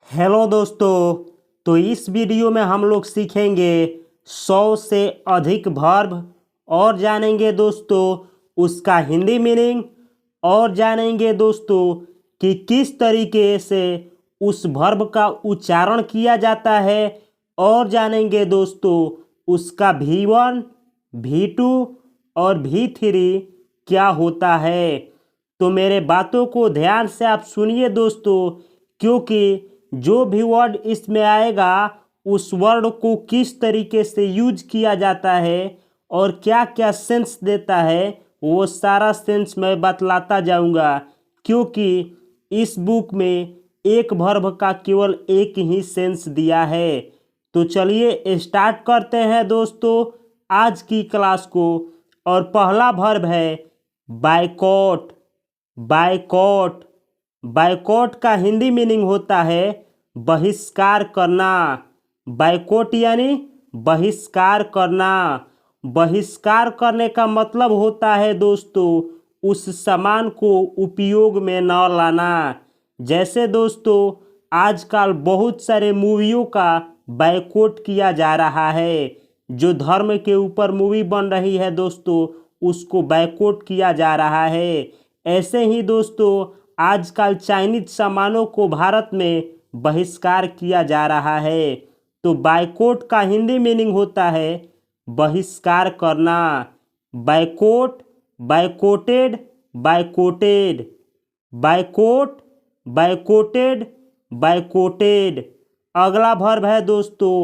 Hello दोस्तों। तो इस वीडियो में हम लोग सीखेंगे 100 से अधिक वर्ब और जानेंगे दोस्तों उसका हिंदी मीनिंग और जानेंगे दोस्तों कि किस तरीके से उस वर्ब का उच्चारण किया जाता है और जानेंगे दोस्तों उसका V1, V2 और V3 क्या होता है। तो मेरे बातों को ध्यान से आप सुनिए दोस्तों, क्योंकि जो भी वर्ड इसमें आएगा उस वर्ड को किस तरीके से यूज किया जाता है और क्या क्या सेंस देता है वो सारा सेंस मैं बतलाता जाऊंगा, क्योंकि इस बुक में एक वर्ब का केवल एक ही सेंस दिया है। तो चलिए स्टार्ट करते हैं दोस्तों आज की क्लास को। और पहला वर्ब है बायकॉट। बायकॉट बायकॉट का हिंदी मीनिंग होता है बहिष्कार करना। बायकॉट यानी बहिष्कार करना। बहिष्कार करने का मतलब होता है दोस्तों उस सामान को उपयोग में न लाना। जैसे दोस्तों आजकल बहुत सारे मूवियों का बायकॉट किया जा रहा है। जो धर्म के ऊपर मूवी बन रही है दोस्तों उसको बायकॉट किया जा रहा है। ऐसे ही दोस्तों आजकल चाइनीज सामानों को भारत में बहिष्कार किया जा रहा है। तो बायकॉट का हिंदी मीनिंग होता है बहिष्कार करना। Boycott, बायकॉटेड, बायकॉटेड, boycott, बायकॉटेड, बायकॉटेड। अगला वर्ब है दोस्तों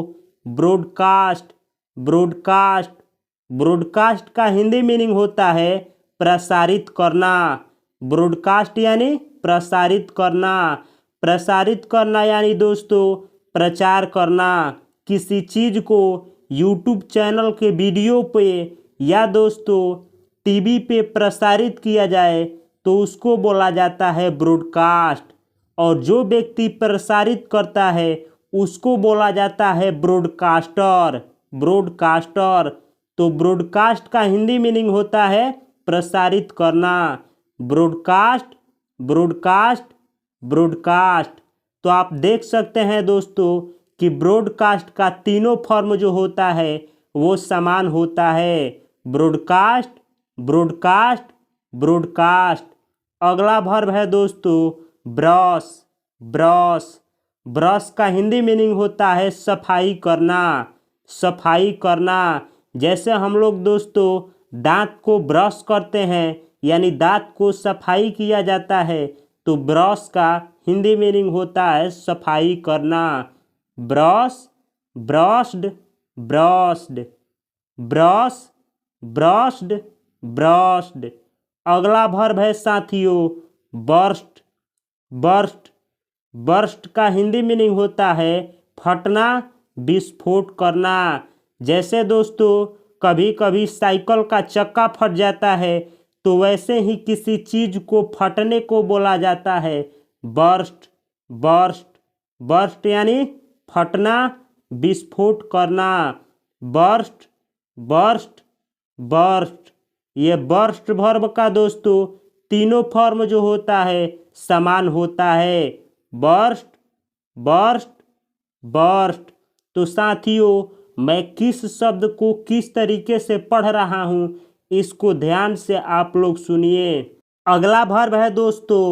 ब्रॉडकास्ट। ब्रॉडकास्ट ब्रॉडकास्ट का हिंदी मीनिंग होता है प्रसारित करना। ब्रॉडकास्ट यानी प्रसारित करना। प्रसारित करना यानी दोस्तों प्रचार करना। किसी चीज़ को यूट्यूब चैनल के वीडियो पे या दोस्तों टीवी पे प्रसारित किया जाए तो उसको बोला जाता है ब्रॉडकास्ट। और जो व्यक्ति प्रसारित करता है उसको बोला जाता है ब्रॉडकास्टर। ब्रॉडकास्टर। तो ब्रॉडकास्ट का हिंदी मीनिंग होता है प्रसारित करना। Broadcast, broadcast, broadcast. तो आप देख सकते हैं दोस्तों कि ब्रॉडकास्ट का तीनों फॉर्म जो होता है वो समान होता है। Broadcast, broadcast, broadcast. अगला वर्ब है दोस्तों ब्रश। ब्रश ब्रश का हिंदी मीनिंग होता है सफाई करना। सफाई करना। जैसे हम लोग दोस्तों दांत को ब्रश करते हैं यानी दांत को सफाई किया जाता है, तो ब्रश का हिंदी मीनिंग होता है सफाई करना। Brush, brushed, brushed, brush, brushed, brushed. अगला वर्ब है साथियों बर्स्ट। बर्स्ट बर्स्ट का हिंदी मीनिंग होता है फटना, विस्फोट करना। जैसे दोस्तों कभी कभी साइकिल का चक्का फट जाता है तो वैसे ही किसी चीज को फटने को बोला जाता है बर्स्ट। बर्स्ट बर्स्ट यानी फटना, विस्फोट करना। Burst, burst, burst. ये बर्स्ट वर्ब का दोस्तों तीनों फॉर्म जो होता है समान होता है। Burst, burst, burst. तो साथियों मैं किस शब्द को किस तरीके से पढ़ रहा हूँ इसको ध्यान से आप लोग सुनिए। अगला वर्ब है दोस्तों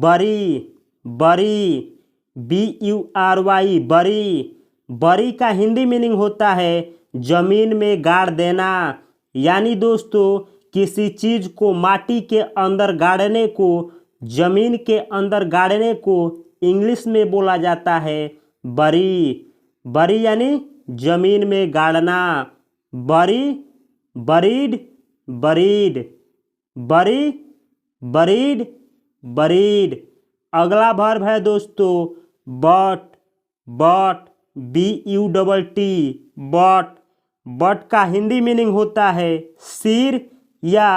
बरी। बरी, BURY, बरी। बरी का हिंदी मीनिंग होता है जमीन में गाड़ देना। यानी दोस्तों किसी चीज को माटी के अंदर गाड़ने को, जमीन के अंदर गाड़ने को इंग्लिश में बोला जाता है बरी। बरी यानी जमीन में गाड़ना। बरी, बरीड, बरीड, बरी, बरीड, बरीड। अगला वर्ब है दोस्तों but. But, BUTT, but. But का हिंदी मीनिंग होता है सिर या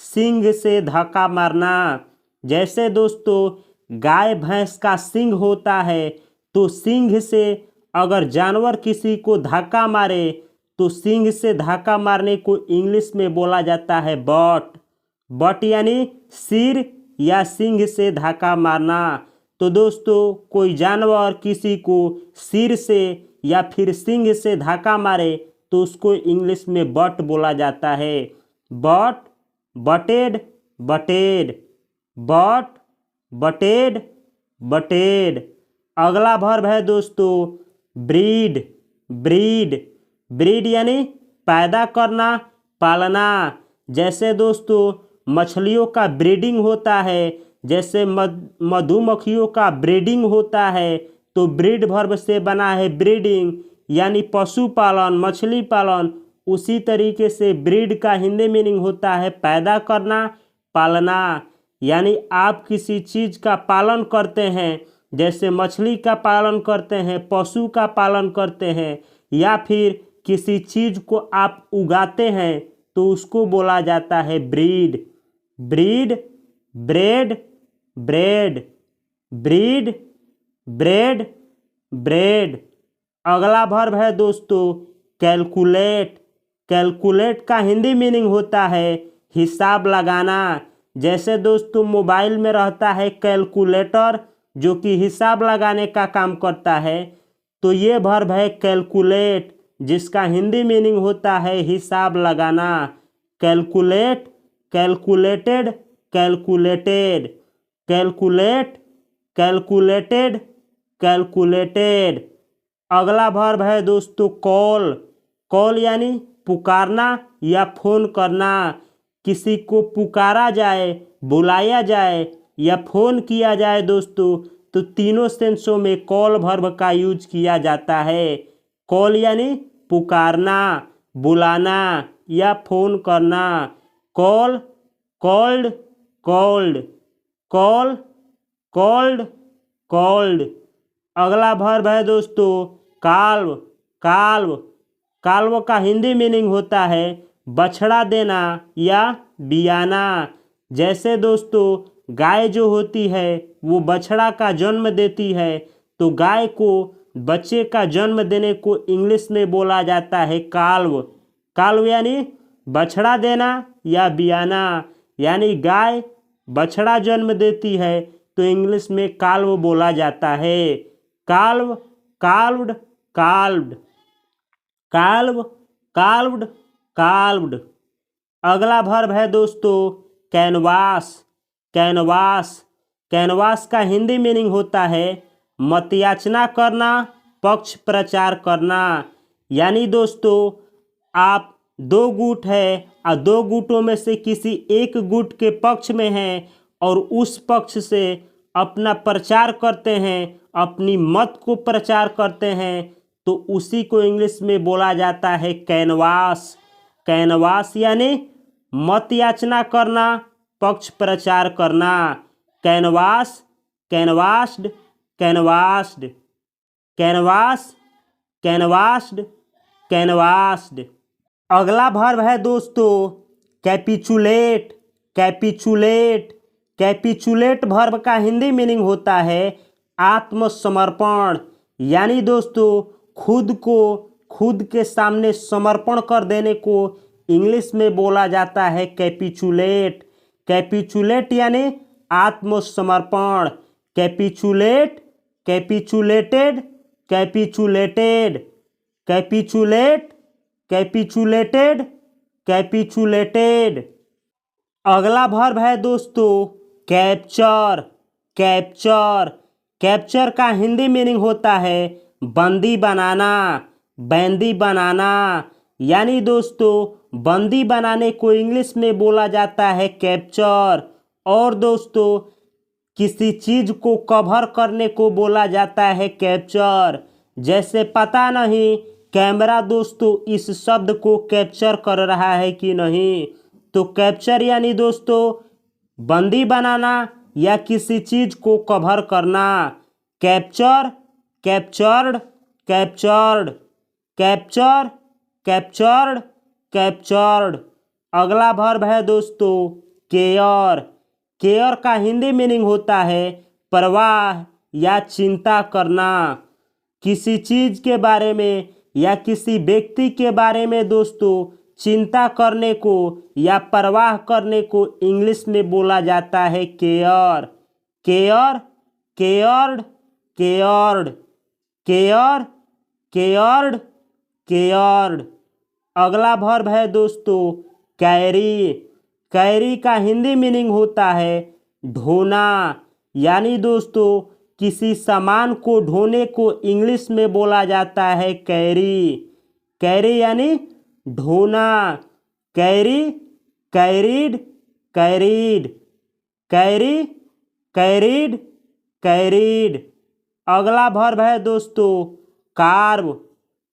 सींग से धक्का मारना। जैसे दोस्तों गाय भैंस का सींग होता है तो सींग से अगर जानवर किसी को धक्का मारे तो सींग से धक्का मारने को इंग्लिश में बोला जाता है बट। बट यानी सिर या सींग से धक्का मारना। तो दोस्तों कोई जानवर किसी को सिर से या फिर सींग से धक्का मारे तो उसको इंग्लिश में बट बोला जाता है। Butt, butted, butted, butt, butted, butted. अगला वर्ब है दोस्तों ब्रीड, ब्रीड, ब्रीड यानी पैदा करना, पालना। जैसे दोस्तों मछलियों का ब्रीडिंग होता है, जैसे मधुमक्खियों का ब्रीडिंग होता है, तो ब्रीड वर्ब से बना है ब्रीडिंग यानी पशुपालन, मछली पालन। उसी तरीके से ब्रीड का हिंदी मीनिंग होता है पैदा करना, पालना। यानी आप किसी चीज़ का पालन करते हैं, जैसे मछली का पालन करते हैं, पशु का पालन करते हैं, या फिर किसी चीज़ को आप उगाते हैं तो उसको बोला जाता है breed. Breed, bread, bread, breed, bread, bread. अगला वर्ब है दोस्तों कैलकुलेट। कैलकुलेट का हिंदी मीनिंग होता है हिसाब लगाना। जैसे दोस्तों मोबाइल में रहता है कैलकुलेटर जो कि हिसाब लगाने का काम करता है, तो ये वर्ब है कैलकुलेट जिसका हिंदी मीनिंग होता है हिसाब लगाना। Calculate, calculated, calculated, calculate, calculated, calculated. अगला वर्ब है दोस्तों कॉल। कॉल यानी पुकारना या फ़ोन करना। किसी को पुकारा जाए, बुलाया जाए या फ़ोन किया जाए दोस्तों, तो तीनों सेंसों में कॉल वर्ब का यूज किया जाता है। कॉल यानी पुकारना, बुलाना या फ़ोन करना। Call, called, called, call, called, called. अगला वर्ब है दोस्तों काल्व। काल्व, काल्व का हिंदी मीनिंग होता है बछड़ा देना या बियाना। जैसे दोस्तों गाय जो होती है वो बछड़ा का जन्म देती है, तो गाय को बच्चे का जन्म देने को इंग्लिश में बोला जाता है काल्व। काल्व यानी बछड़ा देना या बियाना। यानी गाय बछड़ा जन्म देती है तो इंग्लिश में काल्व बोला जाता है। Calw, काल्व्ड, काल्व्ड, Calw, काल्व्ड, काल्व्ड। अगला वर्ब है दोस्तों कैनवास। कैनवास, कैनवास का हिंदी मीनिंग होता है मतयाचना करना, पक्ष प्रचार करना। यानी दोस्तों आप दो गुट है और दो गुटों में से किसी एक गुट के पक्ष में हैं और उस पक्ष से अपना प्रचार करते हैं, अपनी मत को प्रचार करते हैं, तो उसी को इंग्लिश में बोला जाता है कैनवास। कैनवास यानी मत याचना करना, पक्ष प्रचार करना। Canvass, canvassed, canvassed, canvass, canvassed, canvassed. अगला वर्ब है दोस्तों कैपिचुलेट। कैपिचुलेट, कैपिचुलेट वर्ब का हिंदी मीनिंग होता है आत्मसमर्पण। यानी दोस्तों खुद को खुद के सामने समर्पण कर देने को इंग्लिश में बोला जाता है कैपिचुलेट। कैपिचुलेट यानी आत्मसमर्पण। Capitulate, capitulated, capitulated, capitulate, capitulated, capitulated. अगला वर्ब है दोस्तों कैप्चर। कैप्चर, कैप्चर का हिंदी मीनिंग होता है बंदी बनाना, बैंदी बनाना। यानी दोस्तों बंदी बनाने को इंग्लिश में बोला जाता है कैप्चर। और दोस्तों किसी चीज़ को कवर करने को बोला जाता है कैप्चर। जैसे पता नहीं कैमरा दोस्तों इस शब्द को कैप्चर कर रहा है कि नहीं, तो कैप्चर यानी दोस्तों बंदी बनाना या किसी चीज़ को कवर करना। Capture, captured, captured, capture, captured, captured. अगला वर्ब है दोस्तों केयर। केयर का हिंदी मीनिंग होता है परवाह या चिंता करना। किसी चीज़ के बारे में या किसी व्यक्ति के बारे में दोस्तों चिंता करने को या परवाह करने को इंग्लिश में बोला जाता है care. Care, cared cared care cared cared. अगला वर्ब है दोस्तों कैरी। कैरी का हिंदी मीनिंग होता है ढोना, यानी दोस्तों किसी सामान को ढोने को इंग्लिश में बोला जाता है कैरी। कैरी यानी ढोना। Carry carried carried carry carried carried. अगला वर्ब है दोस्तों कार्व।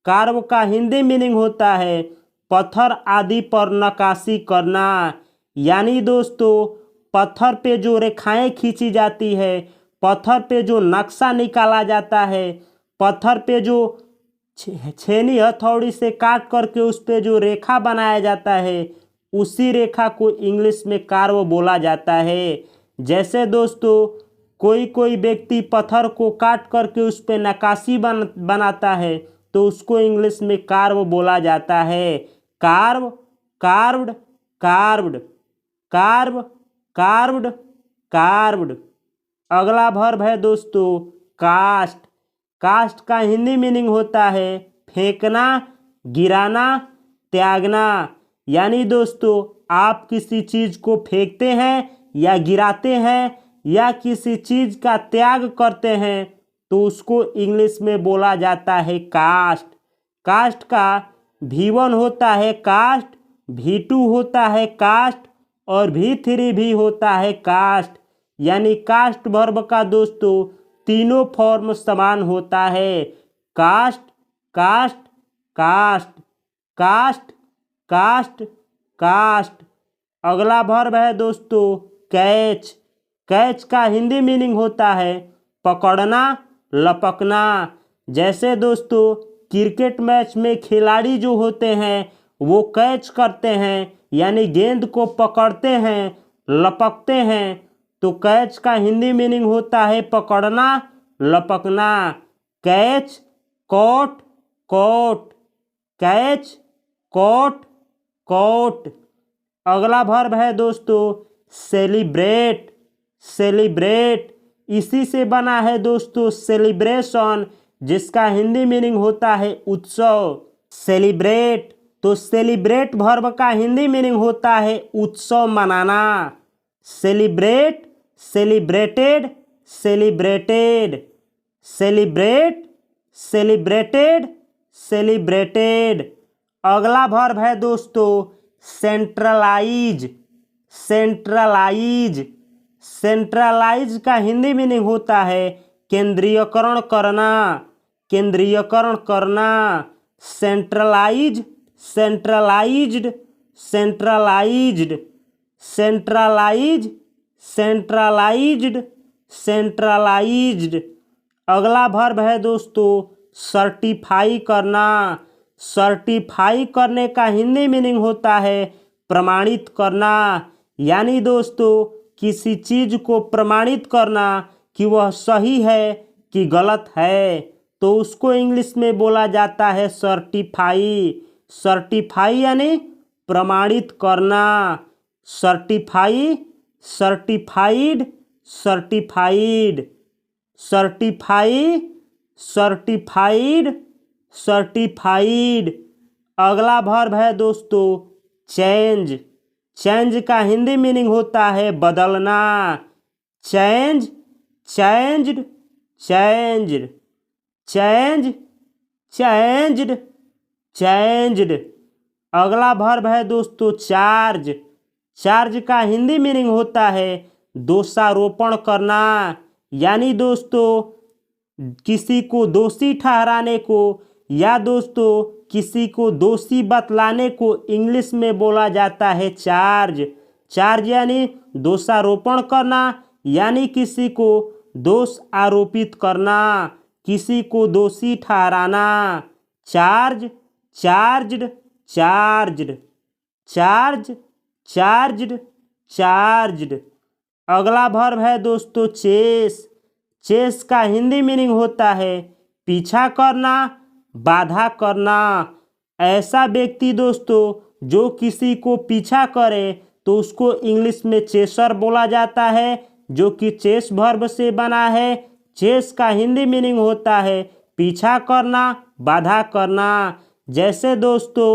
कार्व का हिंदी मीनिंग होता है पत्थर आदि पर नक्काशी करना, यानी दोस्तों पत्थर पे जो रेखाएं खींची जाती है, पत्थर पे जो नक्शा निकाला जाता है, पत्थर पे जो छेनी हथौड़ी से काट करके उस पे जो रेखा बनाया जाता है, उसी रेखा को इंग्लिश में कार्व बोला जाता है। जैसे दोस्तों कोई व्यक्ति पत्थर को काट करके उस पे नक्काशी बनाता है तो उसको इंग्लिश में कार्व बोला जाता है। Curve carved carved curve carved carved. अगला वर्ब है दोस्तों कास्ट। कास्ट का हिंदी मीनिंग होता है फेंकना, गिराना, त्यागना, यानी दोस्तों आप किसी चीज़ को फेंकते हैं या गिराते हैं या किसी चीज़ का त्याग करते हैं तो उसको इंग्लिश में बोला जाता है कास्ट। कास्ट का V1 होता है कास्ट, V2 होता है कास्ट और V3 भी होता है कास्ट, यानी कास्ट वर्ब का दोस्तों तीनों फॉर्म समान होता है cast cast cast cast cast cast. अगला वर्ब है दोस्तों कैच। कैच का हिंदी मीनिंग होता है पकड़ना, लपकना। जैसे दोस्तों क्रिकेट मैच में खिलाड़ी जो होते हैं वो कैच करते हैं, यानी गेंद को पकड़ते हैं, लपकते हैं, तो कैच का हिंदी मीनिंग होता है पकड़ना, लपकना। Catch caught caught catch caught caught. अगला वर्ब है दोस्तों सेलिब्रेट। सेलिब्रेट इसी से बना है दोस्तों सेलिब्रेशन, जिसका हिंदी मीनिंग होता है उत्सव। सेलिब्रेट, तो सेलिब्रेट वर्ब का हिंदी मीनिंग होता है उत्सव मनाना। Celebrate celebrated celebrated celebrate celebrated celebrated. अगला वर्ब है दोस्तों सेंट्रलाइज। सेंट्रलाइज, सेंट्रलाइज का हिंदी मीनिंग होता है केंद्रीयकरण करना, केंद्रीयकरण करना। Centralise centralised centralised centralise centralised centralised. अगला वर्ब है दोस्तों सर्टिफाई करना। सर्टिफाई करने का हिंदी मीनिंग होता है प्रमाणित करना, यानी दोस्तों किसी चीज़ को प्रमाणित करना कि वह सही है कि गलत है, तो उसको इंग्लिश में बोला जाता है सर्टिफाई। सर्टिफाई यानी प्रमाणित करना। Certify certified certified certify certified certified. अगला वर्ब है दोस्तों चेंज। चेंज का हिंदी मीनिंग होता है बदलना। Change changed changed change changed changed. अगला वर्ब है दोस्तों चार्ज। चार्ज का हिंदी मीनिंग होता है दोषारोपण करना, यानी दोस्तों किसी को दोषी ठहराने को या दोस्तों किसी को दोषी बतलाने को इंग्लिश में बोला जाता है चार्ज। चार्ज यानी दोषारोपण करना, यानी किसी को दोष आरोपित करना, किसी को दोषी ठहराना। Charge charged charged charge charged charged. अगला वर्ब है दोस्तों चेस। चेस का हिंदी मीनिंग होता है पीछा करना, बाधा करना। ऐसा व्यक्ति दोस्तों जो किसी को पीछा करे तो उसको इंग्लिश में चेसर बोला जाता है, जो कि चेस वर्ब से बना है, चेस का हिंदी मीनिंग होता है पीछा करना, बाधा करना। जैसे दोस्तों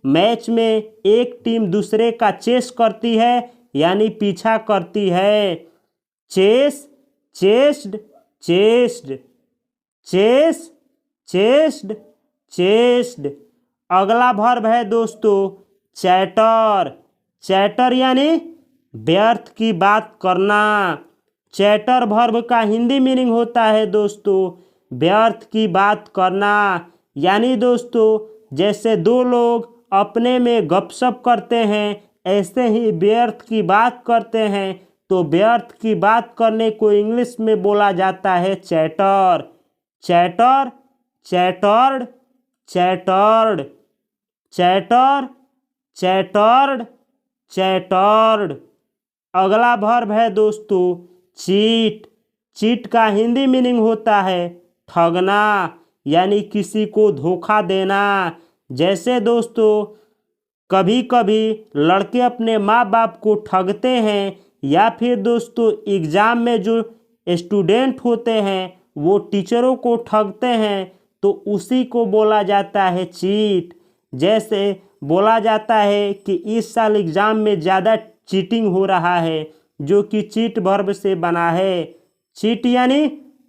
मैच में एक टीम दूसरे का चेस करती है यानी पीछा करती है। Chase, chased, chased, chase, chased, chased. अगला वर्ब है दोस्तों चैटर। चैटर यानी व्यर्थ की बात करना। चैटर वर्ब का हिंदी मीनिंग होता है दोस्तों व्यर्थ की बात करना। यानी दोस्तों जैसे दो लोग अपने में गपशप करते हैं ऐसे ही व्यर्थ की बात करते हैं, तो व्यर्थ की बात करने को इंग्लिश में बोला जाता है chatter. Chatter, chattered, chattered, chatter, chattered, chattered. अगला वर्ब है दोस्तों चीट। चीट का हिंदी मीनिंग होता है ठगना यानी किसी को धोखा देना। जैसे दोस्तों कभी कभी लड़के अपने माँ बाप को ठगते हैं या फिर दोस्तों एग्ज़ाम में जो स्टूडेंट होते हैं वो टीचरों को ठगते हैं, तो उसी को बोला जाता है चीट। जैसे बोला जाता है कि इस साल एग्ज़ाम में ज़्यादा चीटिंग हो रहा है, जो कि चीट वर्ब से बना है। चीट यानी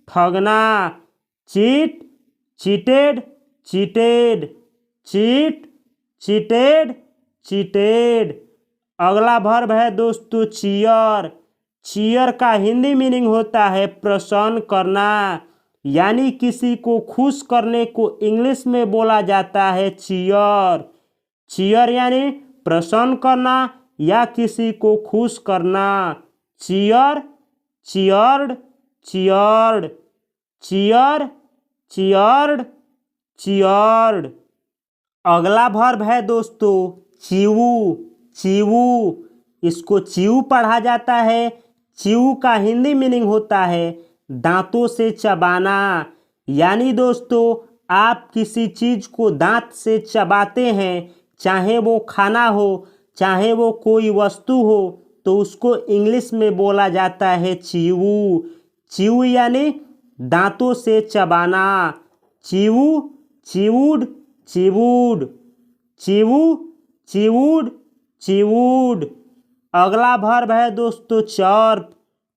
ठगना। Cheat, cheated, cheated, cheat, cheated, cheated. अगला वर्ब है दोस्तों चीयर। चीयर का हिंदी मीनिंग होता है प्रसन्न करना, यानी किसी को खुश करने को इंग्लिश में बोला जाता है चीयर। चीयर यानी प्रसन्न करना या किसी को खुश करना। Cheer, cheered, cheered, cheer, cheered, cheered. अगला वर्ब है दोस्तों चीवू। चीवू, इसको चीवू पढ़ा जाता है। चीवू का हिंदी मीनिंग होता है दांतों से चबाना, यानी दोस्तों आप किसी चीज़ को दांत से चबाते हैं, चाहे वो खाना हो चाहे वो कोई वस्तु हो, तो उसको इंग्लिश में बोला जाता है चीवू। चीवू यानी दांतों से चबाना। चीवू, चीवूड, चीवूड, चीवू, चीवूड, चीवूड। अगला वर्ब है दोस्तों चर्प।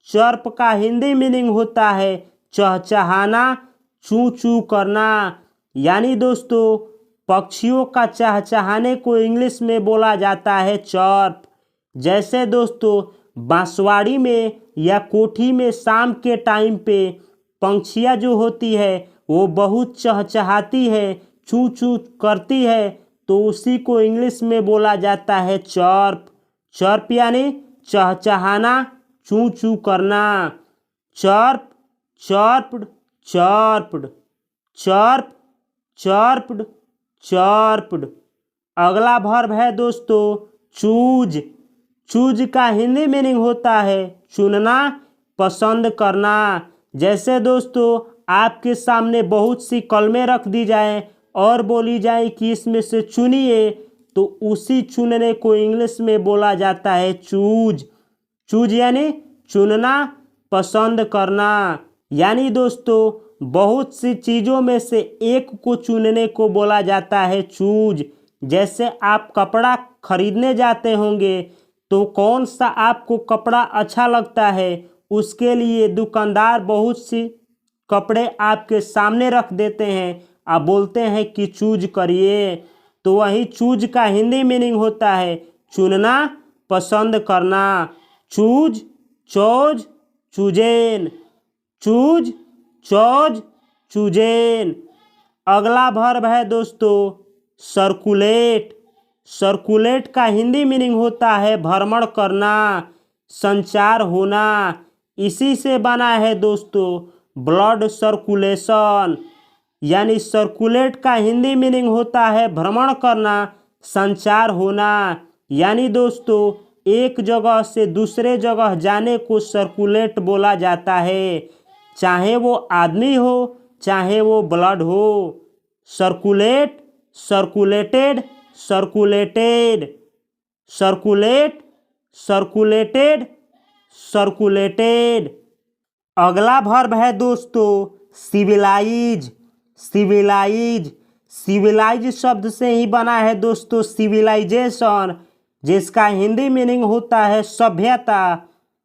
चर्प का हिंदी मीनिंग होता है चहचहाना, चू चू करना, यानी दोस्तों पक्षियों का चहचहाने को इंग्लिश में बोला जाता है चर्प। जैसे दोस्तों बांसवाड़ी में या कोठी में शाम के टाइम पे पंछियाँ जो होती है वो बहुत चहचहाती है, चू चू करती है, तो उसी को इंग्लिश में बोला जाता है चर्प। चर्प यानी चहचहाना, चू चू करना। Chirp, chirped, chirped, chirp, chirped, chirped. अगला वर्ब है दोस्तों चूज। चूज का हिंदी मीनिंग होता है चुनना, पसंद करना। जैसे दोस्तों आपके सामने बहुत सी कलमें रख दी जाएं और बोली जाए कि इसमें से चुनिए, तो उसी चुनने को इंग्लिश में बोला जाता है चूज। चूज यानी चुनना, पसंद करना। यानी दोस्तों बहुत सी चीज़ों में से एक को चुनने को बोला जाता है चूज। जैसे आप कपड़ा खरीदने जाते होंगे तो कौन सा आपको कपड़ा अच्छा लगता है, उसके लिए दुकानदार बहुत सी कपड़े आपके सामने रख देते हैं, आप बोलते हैं कि चूज करिए, तो वही चूज का हिंदी मीनिंग होता है चुनना, पसंद करना। Choose, chose, chosen. Choose, chose, chosen. अगला वर्ब है दोस्तों सर्कुलेट। सर्कुलेट का हिंदी मीनिंग होता है भ्रमण करना, संचार होना। इसी से बना है दोस्तों ब्लड सर्कुलेशन, यानी सर्कुलेट का हिंदी मीनिंग होता है भ्रमण करना, संचार होना। यानी दोस्तों एक जगह से दूसरे जगह जाने को सर्कुलेट बोला जाता है, चाहे वो आदमी हो चाहे वो ब्लड हो। Circulate, circulated, circulated, circulate, circulated, circulated. अगला वर्ब है दोस्तों सिविलाइज। सिविलाइज सिविलाइज शब्द से ही बना है दोस्तों सिविलाइजेशन, जिसका हिंदी मीनिंग होता है सभ्यता।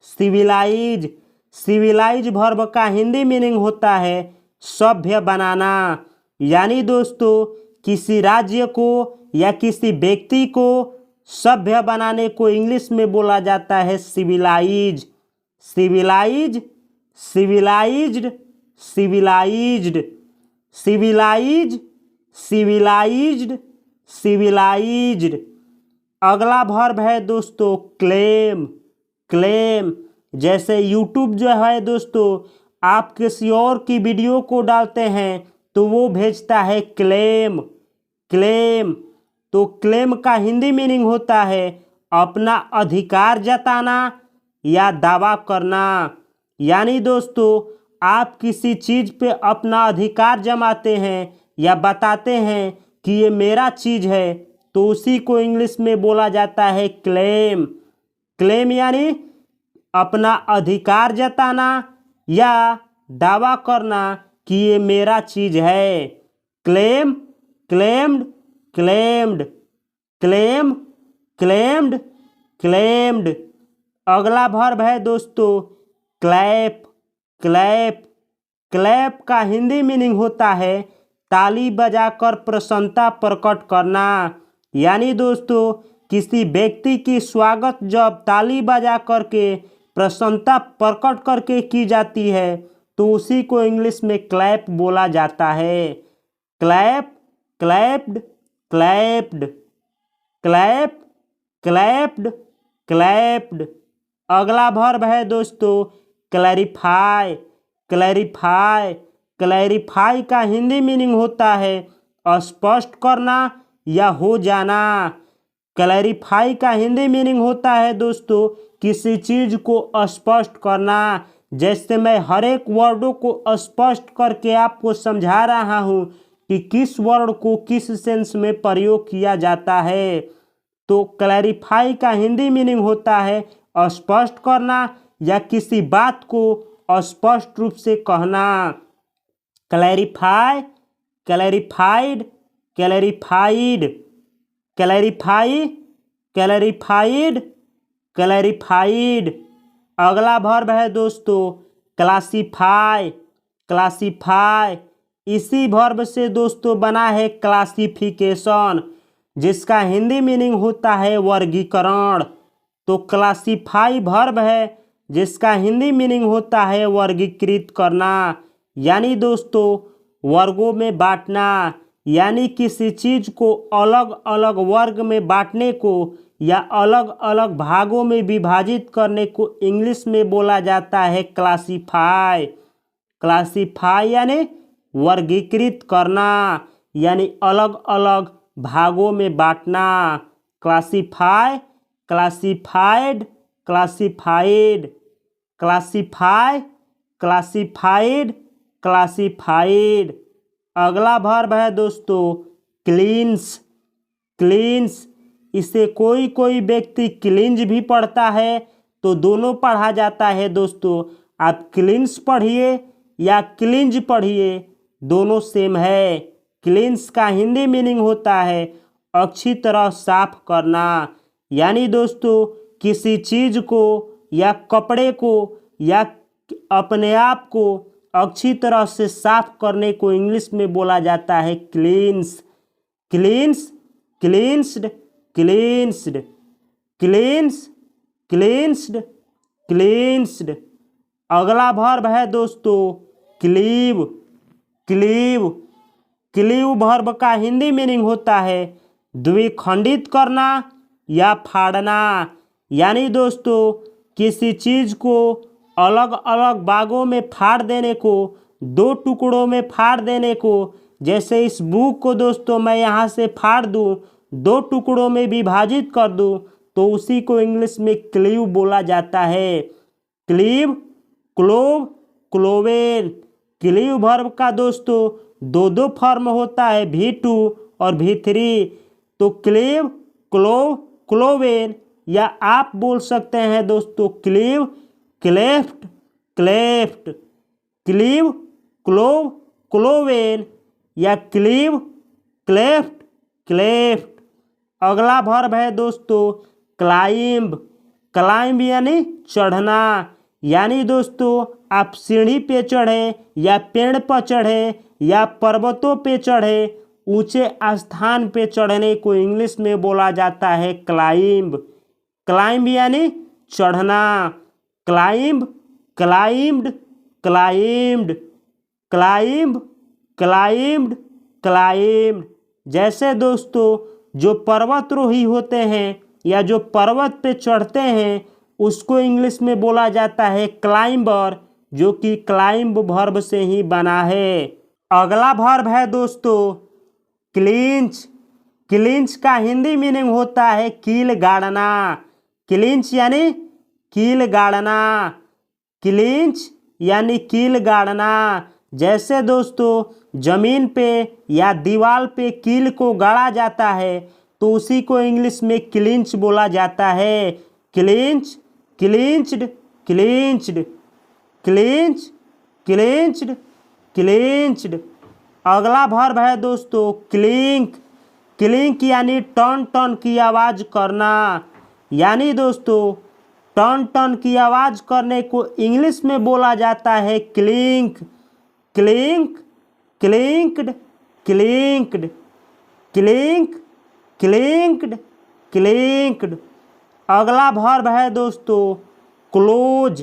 सिविलाइज सिविलाइज वर्ब का हिंदी मीनिंग होता है सभ्य बनाना। यानी दोस्तों किसी राज्य को या किसी व्यक्ति को सभ्य बनाने को इंग्लिश में बोला जाता है civilise. Civilise civilised civilised civilise civilised civilised. अगला वर्ब है दोस्तों क्लेम। क्लेम जैसे यूट्यूब जो है दोस्तों, आप किसी और की वीडियो को डालते हैं तो वो भेजता है क्लेम। क्लेम तो क्लेम का हिंदी मीनिंग होता है अपना अधिकार जताना या दावा करना। यानी दोस्तों आप किसी चीज़ पे अपना अधिकार जमाते हैं या बताते हैं कि ये मेरा चीज़ है, तो उसी को इंग्लिश में बोला जाता है क्लेम। क्लेम यानी अपना अधिकार जताना या दावा करना कि ये मेरा चीज़ है। Claim claimed claimed claim claimed claimed. अगला वर्ब है दोस्तों क्लैप। क्लैप क्लैप का हिंदी मीनिंग होता है ताली बजाकर प्रसन्नता प्रकट करना। यानी दोस्तों किसी व्यक्ति की स्वागत जब ताली बजा करके प्रसन्नता प्रकट करके की जाती है तो उसी को इंग्लिश में क्लैप बोला जाता है। Clap clapped clapped clap clapped clapped. अगला वर्ब है दोस्तों क्लैरिफाई। क्लैरिफाई क्लैरिफाई का हिंदी मीनिंग होता है स्पष्ट करना या हो जाना। क्लैरिफाई का हिंदी मीनिंग होता है दोस्तों किसी चीज़ को स्पष्ट करना। जैसे मैं हर एक वर्डों को स्पष्ट करके आपको समझा रहा हूँ कि किस वर्ड को किस सेंस में प्रयोग किया जाता है। तो क्लैरिफाई का हिंदी मीनिंग होता है स्पष्ट करना या किसी बात को स्पष्ट रूप से कहना। Clarify clarified clarified clarify clarified clarified. अगला वर्ब है दोस्तों क्लासीफाई। क्लासीफाई इसी वर्ब से दोस्तों बना है क्लासिफिकेशन, जिसका हिंदी मीनिंग होता है वर्गीकरण। तो क्लासीफाई वर्ब है जिसका हिंदी मीनिंग होता है वर्गीकृत करना। यानी दोस्तों वर्गों में बांटना, यानी किसी चीज़ को अलग अलग वर्ग में बांटने को या अलग अलग भागों में विभाजित करने को इंग्लिश में बोला जाता है क्लासीफाई। क्लासीफाई यानी वर्गीकृत करना, यानी अलग अलग भागों में बांटना। Classify classified classified classify classified classified. अगला वर्ब है दोस्तों क्लींस। क्लींस इसे कोई कोई व्यक्ति क्लींज भी पढ़ता है, तो दोनों पढ़ा जाता है दोस्तों। आप क्लींस पढ़िए या क्लींज पढ़िए, दोनों सेम है। क्लींस का हिंदी मीनिंग होता है अच्छी तरह साफ करना। यानी दोस्तों किसी चीज़ को या कपड़े को या अपने आप को अच्छी तरह से साफ करने को इंग्लिश में बोला जाता है क्लींस। क्लींस क्लींस्ड क्लींस्ड क्लींस क्लींस्ड क्लींस्ड। अगला वर्ब है दोस्तों क्लीव। क्लीव क्लीव वर्ब का हिंदी मीनिंग होता है द्विखंडित करना या फाड़ना। यानी दोस्तों किसी चीज़ को अलग अलग भागों में फाड़ देने को, दो टुकड़ों में फाड़ देने को। जैसे इस बुक को दोस्तों मैं यहाँ से फाड़ दूँ, दो टुकड़ों में विभाजित कर दूँ, तो उसी को इंग्लिश में क्लीव बोला जाता है। Cleave clove cloven. Cleave verb का दोस्तों दो दो फॉर्म होता है, V2 और V3। तो क्लीव क्लोव क्लोवेल, या आप बोल सकते हैं दोस्तों cleave cleft cleft, cleave, clove, cloven या क्लीव, क्लेफ्ट, क्लेफ्ट। अगला वर्ब है दोस्तों क्लाइंब। क्लाइंब यानी चढ़ना, यानी दोस्तों आप सीढ़ी पे चढ़े या पेड़ पर चढ़े या पर्वतों पे चढ़े, ऊंचे स्थान पे चढ़ने को इंग्लिश में बोला जाता है क्लाइंब। क्लाइंब यानी चढ़ना। Climb, climbed, climbed, climb, climbed, climbed. जैसे दोस्तों जो पर्वतारोही होते हैं या जो पर्वत पे चढ़ते हैं उसको इंग्लिश में बोला जाता है क्लाइंबर, जो कि क्लाइंब वर्ब से ही बना है। अगला वर्ब है दोस्तों क्लिंच। क्लिंच का हिंदी मीनिंग होता है कील गाड़ना। क्लिंच यानी कील गाड़ना। क्लिंच यानी कील गाड़ना। जैसे दोस्तों जमीन पे या दीवार पे कील को गाड़ा जाता है तो उसी को इंग्लिश में क्लिंच बोला जाता है। Clinch, clinched, clinched, clinch, clinched, clinched. अगला वर्ब है दोस्तों क्लिंक। क्लिंक यानी टन टन की आवाज़ करना, यानी दोस्तों टन टन की आवाज़ करने को इंग्लिश में बोला जाता है clink. Clink, clinked, clinked, clink, clinked, clinked. अगला वर्ब है दोस्तों क्लोज।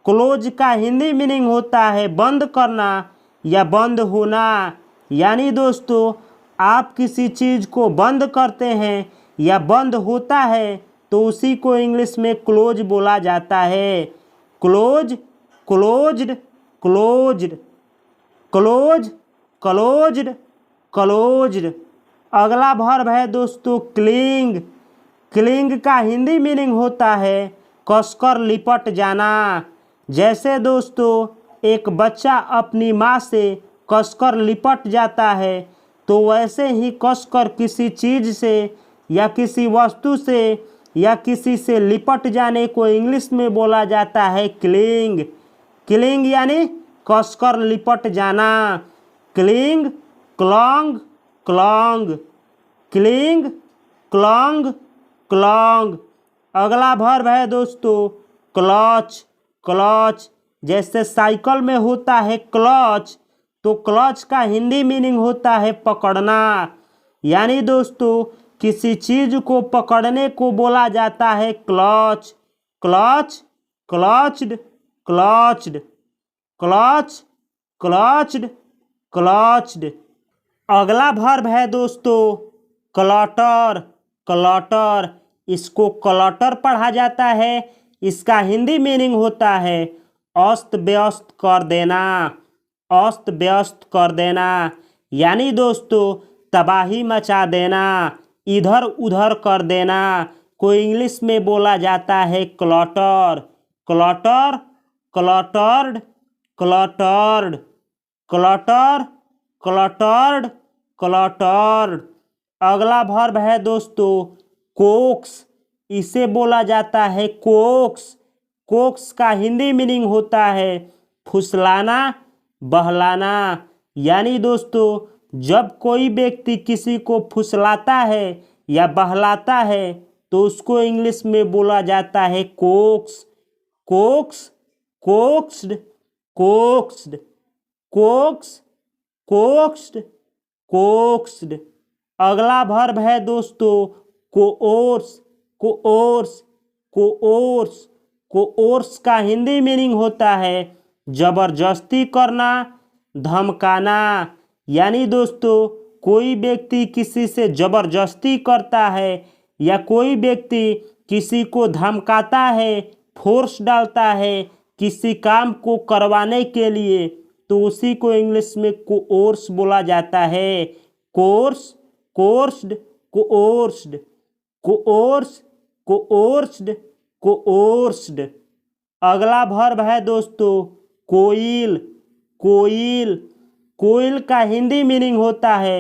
क्लोज का हिंदी मीनिंग होता है बंद करना या बंद होना, यानी दोस्तों आप किसी चीज़ को बंद करते हैं या बंद होता है तो उसी को इंग्लिश में क्लोज बोला जाता है। Close, closed, closed, close, closed, closed. अगला वर्ब है दोस्तों क्लिंग। क्लिंग का हिंदी मीनिंग होता है कसकर लिपट जाना। जैसे दोस्तों एक बच्चा अपनी माँ से कसकर लिपट जाता है तो वैसे ही कसकर किसी चीज़ से या किसी वस्तु से या किसी से लिपट जाने को इंग्लिश में बोला जाता है क्लिंग। क्लिंग यानी कसकर लिपट जाना। Cling, clung, clung, cling, clung, clung. अगला वर्ब है दोस्तों क्लच। क्लच, जैसे साइकिल में होता है क्लच तो क्लच का हिंदी मीनिंग होता है पकड़ना, यानी दोस्तों किसी चीज़ को पकड़ने को बोला जाता है clutch. Clutch, clutched, clutched, clutch, clutched, clutched. अगला वर्ब है दोस्तों क्लटर। क्लटर, इसको क्लटर पढ़ा जाता है। इसका हिंदी मीनिंग होता है अस्त व्यस्त कर देना। अस्त व्यस्त कर देना, यानी दोस्तों तबाही मचा देना, इधर उधर कर देना को इंग्लिश में बोला जाता है clutter. Clutter, cluttered, cluttered, clutter, cluttered, cluttered. अगला वर्ब है दोस्तों कोक्स। इसे बोला जाता है कोक्स। कोक्स का हिंदी मीनिंग होता है फुसलाना, बहलाना, यानी दोस्तों जब कोई व्यक्ति किसी को फुसलाता है या बहलाता है तो उसको इंग्लिश में बोला जाता है coax. Coax, coaxed, coaxed, coax, coaxed, coaxed. अगला वर्ब है दोस्तों कोओर्स। कोओर्स, कोओर्स, कोओर्स का हिंदी मीनिंग होता है जबरदस्ती करना, धमकाना, यानी दोस्तों कोई व्यक्ति किसी से जबरदस्ती करता है या कोई व्यक्ति किसी को धमकाता है, फोर्स डालता है किसी काम को करवाने के लिए तो उसी को इंग्लिश में कोओर्स बोला जाता है। Coerce, coerced, coerced, coerce, coerced, coerced. अगला वर्ब है दोस्तों कोइल। कोइल, कोइल का हिंदी मीनिंग होता है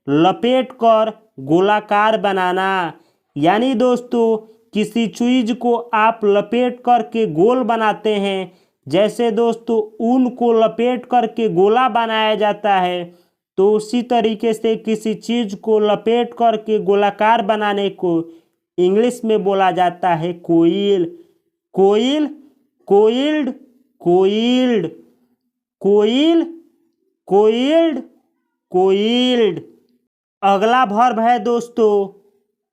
लपेट कर गोलाकार बनाना, यानी दोस्तों किसी चीज़ को आप लपेट कर के गोल बनाते हैं जैसे दोस्तों ऊन को लपेट करके गोला बनाया जाता है, तो उसी तरीके से किसी चीज को लपेट करके गोलाकार बनाने को इंग्लिश में बोला जाता है coil. Coil, coiled, coiled, coil, coiled, coiled. अगला वर्ब है दोस्तों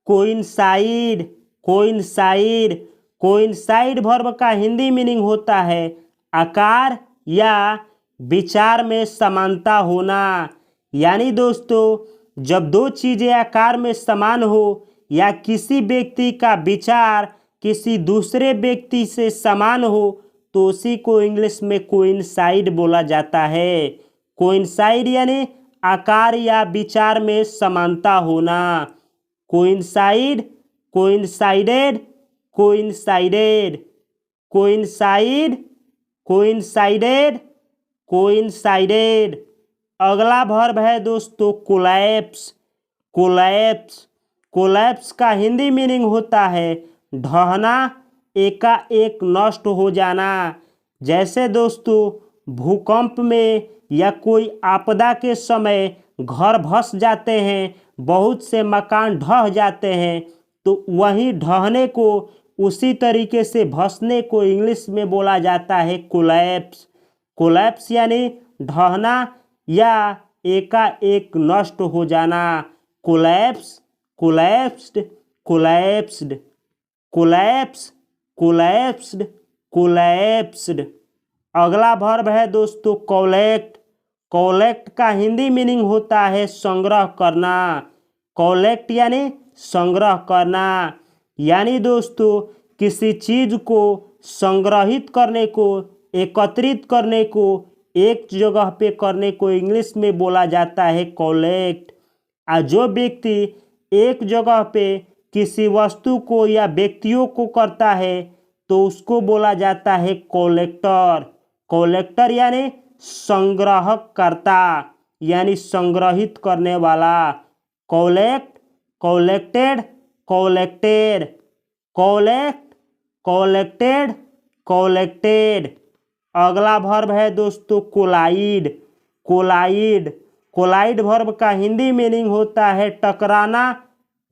कोइंसाइड। कोइंसाइड, कोइंसाइड वर्ब का हिंदी मीनिंग होता है आकार या विचार में समानता होना। यानी दोस्तों जब दो चीजें आकार में समान हो या किसी व्यक्ति का विचार किसी दूसरे व्यक्ति से समान हो तो उसी को इंग्लिश में कोइंसाइड बोला जाता है। कोइंसाइड यानी आकार या विचार में समानता होना। Coincide, coincided, coincided, coincide, coincided, coincided. अगला वर्ब है दोस्तों कोलैप्स। कोलैप्स, कोलैप्स का हिंदी मीनिंग होता है ढहना, एकाएक नष्ट हो जाना। जैसे दोस्तों भूकंप में या कोई आपदा के समय घर धंस जाते हैं, बहुत से मकान ढह जाते हैं, तो वहीं ढहने को उसी तरीके से धंसने को इंग्लिश में बोला जाता है कोलैप्स। कोलैप्स यानी ढहना या एकाएक नष्ट हो जाना। Collapse, collapsed, collapsed, collapse, collapsed, collapsed. अगला वर्ब है दोस्तों कलेक्ट। कलेक्ट का हिंदी मीनिंग होता है संग्रह करना। कलेक्ट यानी संग्रह करना। यानी दोस्तों किसी चीज को संग्रहित करने को, एकत्रित करने को, एक जगह पे करने को इंग्लिश में बोला जाता है कलेक्ट। और जो व्यक्ति एक जगह पे किसी वस्तु को या व्यक्तियों को करता है तो उसको बोला जाता है कलेक्टर। कलेक्टर यानी संग्रहकर्ता यानी संग्रहित करने वाला। Collect, collected, collected, collect, collected, collected. अगला वर्ब है दोस्तों कोलाइड। कोलाइड, कोलाइड वर्ब का हिंदी मीनिंग होता है टकराना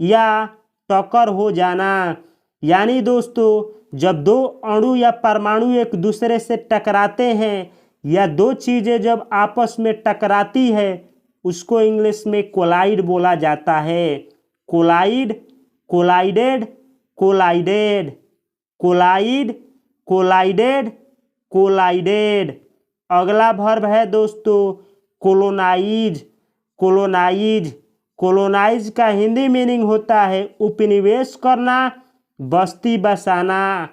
या टक्कर हो जाना। यानी दोस्तों जब दो अणु या परमाणु एक दूसरे से टकराते हैं या दो चीज़ें जब आपस में टकराती है उसको इंग्लिश में कोलाइड बोला जाता है। Collide, collided, collided, collide, collided, collided. अगला वर्ब है दोस्तों कोलोनाइज। कोलोनाइज, कोलोनाइज का हिंदी मीनिंग होता है उपनिवेश करना, बस्ती बसाना।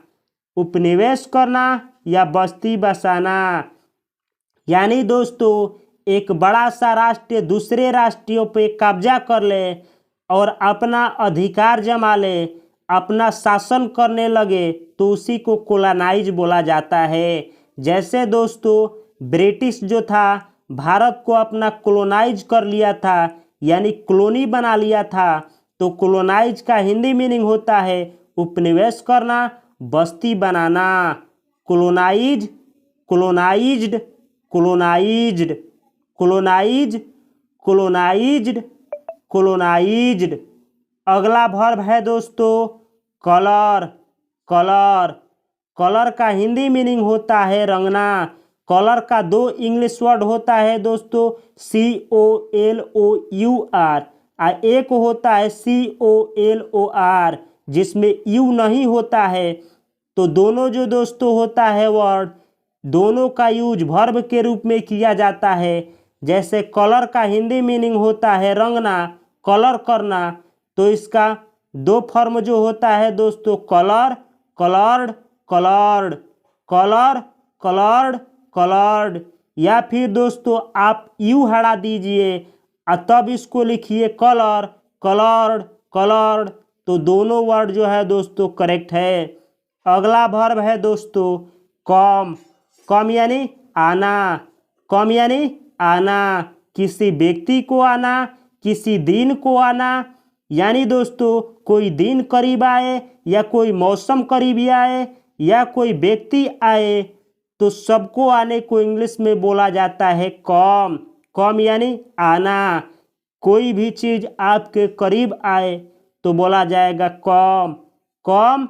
उपनिवेश करना या बस्ती बसाना। यानी दोस्तों एक बड़ा सा राष्ट्र दूसरे राष्ट्रों पे कब्जा कर ले और अपना अधिकार जमा ले, अपना शासन करने लगे तो उसी को कोलोनाइज बोला जाता है। जैसे दोस्तों ब्रिटिश जो था भारत को अपना कोलोनाइज कर लिया था यानी कॉलोनी बना लिया था, तो कोलोनाइज का हिंदी मीनिंग होता है उपनिवेश करना, बस्ती बनाना। Colonise, colonised, colonised, colonise, colonised, colonised. अगला वर्ब है दोस्तों कलर। कलर, कलर का हिंदी मीनिंग होता है रंगना। कलर का दो इंग्लिश वर्ड होता है दोस्तों COLOUR और एक होता है COLOR जिसमें यू नहीं होता है। तो दोनों जो दोस्तों होता है वर्ड, दोनों का यूज वर्ब के रूप में किया जाता है। जैसे कलर का हिंदी मीनिंग होता है रंगना, कलर करना, तो इसका दो फॉर्म जो होता है दोस्तों colour, coloured, coloured, colour, coloured, coloured. या फिर दोस्तों आप यू हटा दीजिए और तब इसको लिखिए कलर, कलर्ड, कलर्ड, तो दोनों वर्ड जो है दोस्तों करेक्ट है। अगला वर्ब है दोस्तों कम। कम यानी आना। कम यानी आना, किसी व्यक्ति को आना, किसी दिन को आना। यानी दोस्तों कोई दिन करीब आए या कोई मौसम करीब आए या कोई व्यक्ति आए तो सबको आने को इंग्लिश में बोला जाता है कम। कम यानी आना। कोई भी चीज़ आपके करीब आए तो बोला जाएगा कम। कम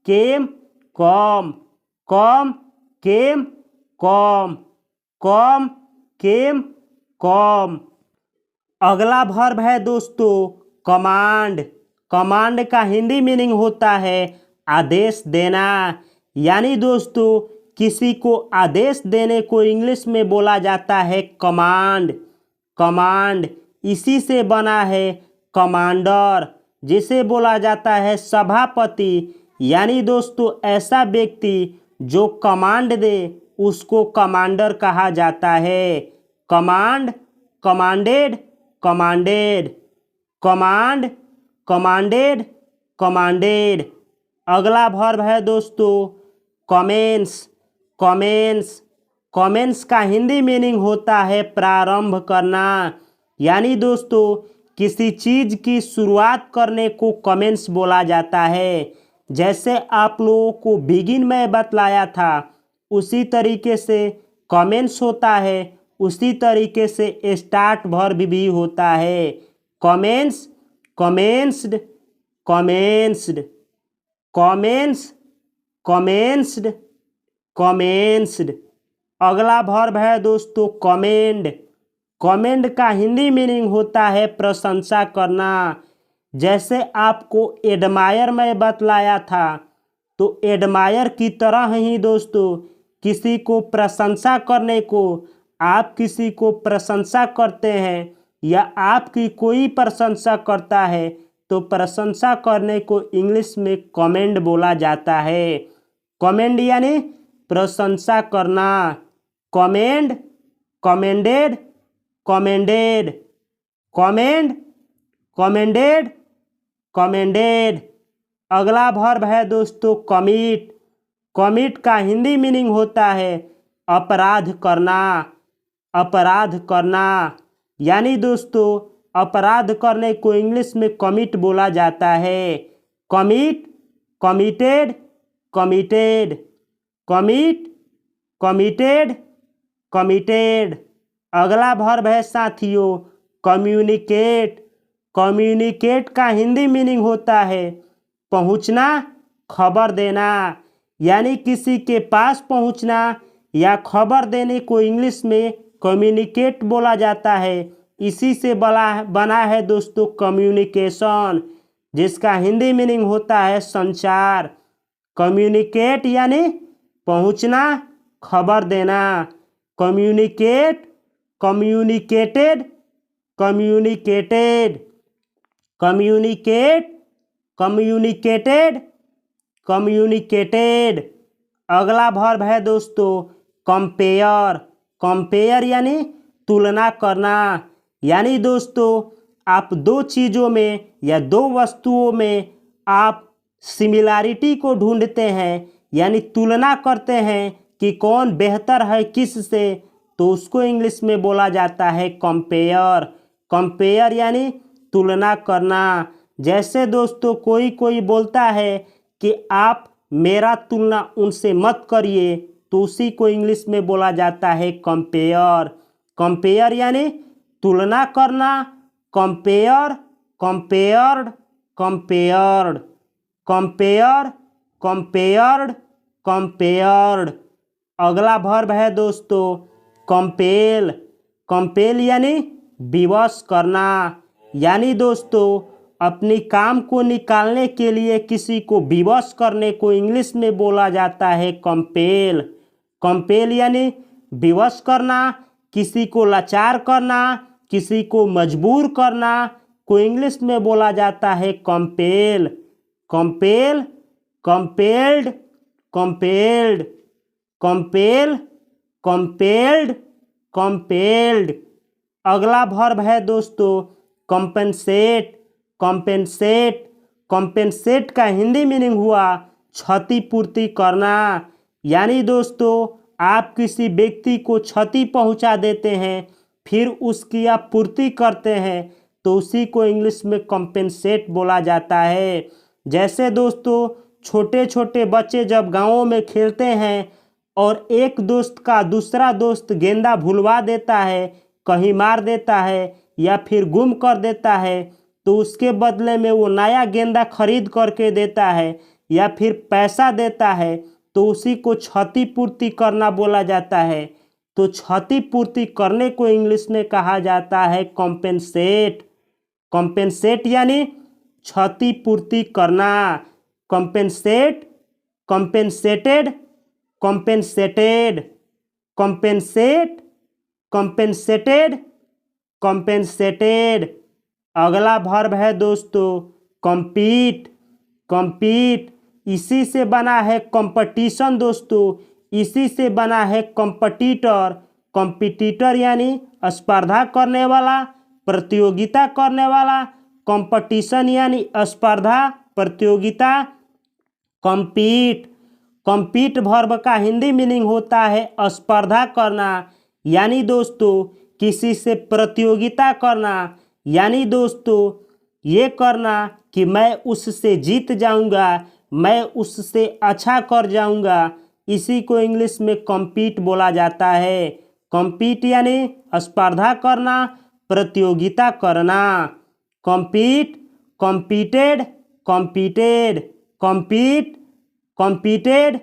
केम कम। कम केम कम। कम केम कम। अगला वर्ब है दोस्तों कमांड। कमांड का हिंदी मीनिंग होता है आदेश देना। यानी दोस्तों किसी को आदेश देने को इंग्लिश में बोला जाता है कमांड। कमांड इसी से बना है कमांडर, जिसे बोला जाता है सभापति। यानी दोस्तों ऐसा व्यक्ति जो कमांड दे उसको कमांडर कहा जाता है। Command commanded commanded. Command commanded commanded. अगला वर्ब है दोस्तों कमेंस। कमेंस कमेंस का हिंदी मीनिंग होता है प्रारंभ करना। यानी दोस्तों किसी चीज़ की शुरुआत करने को कमेंस बोला जाता है। जैसे आप लोगों को बिगिन में बतलाया था उसी तरीके से कमेंस होता है, उसी तरीके से स्टार्ट वर्ब भी होता है। Commence commenced commenced. Commence commenced commenced. अगला वर्ब है दोस्तों कमेंड। कमेंड का हिंदी मीनिंग होता है प्रशंसा करना। जैसे आपको एडमायर में बतलाया था तो एडमायर की तरह ही दोस्तों किसी को प्रशंसा करने को, आप किसी को प्रशंसा करते हैं या आपकी कोई प्रशंसा करता है तो प्रशंसा करने को इंग्लिश में कमेंड बोला जाता है। कमेंड यानी प्रशंसा करना। Commend commended commended. Commend commended commended. अगला वर्ब है दोस्तों कमिट। कमिट का हिंदी मीनिंग होता है अपराध करना। अपराध करना यानी दोस्तों अपराध करने को इंग्लिश में कमिट बोला जाता है। Commit committed committed. Commit committed committed. अगला वर्ब है साथियों कम्युनिकेट। कम्युनिकेट का हिंदी मीनिंग होता है पहुंचना, खबर देना। यानी किसी के पास पहुंचना या खबर देने को इंग्लिश में कम्युनिकेट बोला जाता है। इसी से बना है दोस्तों कम्युनिकेशन, जिसका हिंदी मीनिंग होता है संचार। कम्युनिकेट यानी पहुंचना, खबर देना। Communicate communicated communicated. Communicate communicated communicated. अगला वर्ब है दोस्तों कंपेयर। कंपेयर यानी तुलना करना। यानी दोस्तों आप दो चीज़ों में या दो वस्तुओं में आप सिमिलैरिटी को ढूंढते हैं, यानी तुलना करते हैं कि कौन बेहतर है किस से, तो उसको इंग्लिश में बोला जाता है कंपेयर। कंपेयर यानी तुलना करना। जैसे दोस्तों कोई बोलता है कि आप मेरा तुलना उनसे मत करिए, तो उसी को इंग्लिश में बोला जाता है कंपेयर। कंपेयर यानी तुलना करना। Compare compared compared. Compare compared compared. अगला वर्ब है दोस्तों कंपेल। कंपेल यानी विवश करना। यानी दोस्तों अपनी काम को निकालने के लिए किसी को विवश करने को इंग्लिश में बोला जाता है कंपेल। कंपेल यानी विवश करना, किसी को लाचार करना, किसी को मजबूर करना को इंग्लिश में बोला जाता है compel. Compel compelled compelled. Compel compelled compelled. अगला वर्ब है दोस्तों कंपेंसेट। कंपेंसेट कंपेंसेट का हिंदी मीनिंग हुआ क्षतिपूर्ति करना। यानी दोस्तों आप किसी व्यक्ति को क्षति पहुंचा देते हैं फिर उसकी आप पूर्ति करते हैं, तो उसी को इंग्लिश में कंपेंसेट बोला जाता है। जैसे दोस्तों छोटे छोटे बच्चे जब गाँवों में खेलते हैं और एक दोस्त का दूसरा दोस्त गेंदा भुलवा देता है, कहीं मार देता है या फिर गुम कर देता है, तो उसके बदले में वो नया गेंदा खरीद करके देता है या फिर पैसा देता है, तो उसी को क्षतिपूर्ति करना बोला जाता है। तो क्षतिपूर्ति करने को इंग्लिश में कहा जाता है कॉम्पेंसेट। कॉम्पेंसेट यानी क्षतिपूर्ति करना। Compensate, compensated, compensated, compensate, compensated, compensated. अगला वर्ब है दोस्तों कॉम्पीट। कॉम्पीट इसी से बना है कंपटीशन दोस्तों, इसी से बना है कॉम्पिटिटर। कॉम्पिटिटर यानी स्पर्धा करने वाला, प्रतियोगिता करने वाला। कंपटीशन यानी स्पर्धा, प्रतियोगिता। कॉम्पीट, कॉम्पीट वर्ब का हिंदी मीनिंग होता है स्पर्धा करना, यानी दोस्तों किसी से प्रतियोगिता करना, यानी दोस्तों ये करना कि मैं उससे जीत जाऊंगा, मैं उससे अच्छा कर जाऊंगा। इसी को इंग्लिश में कॉम्पीट बोला जाता है। कॉम्पीट यानी स्पर्धा करना, प्रतियोगिता करना। Compete, competed, competed, compete, competed,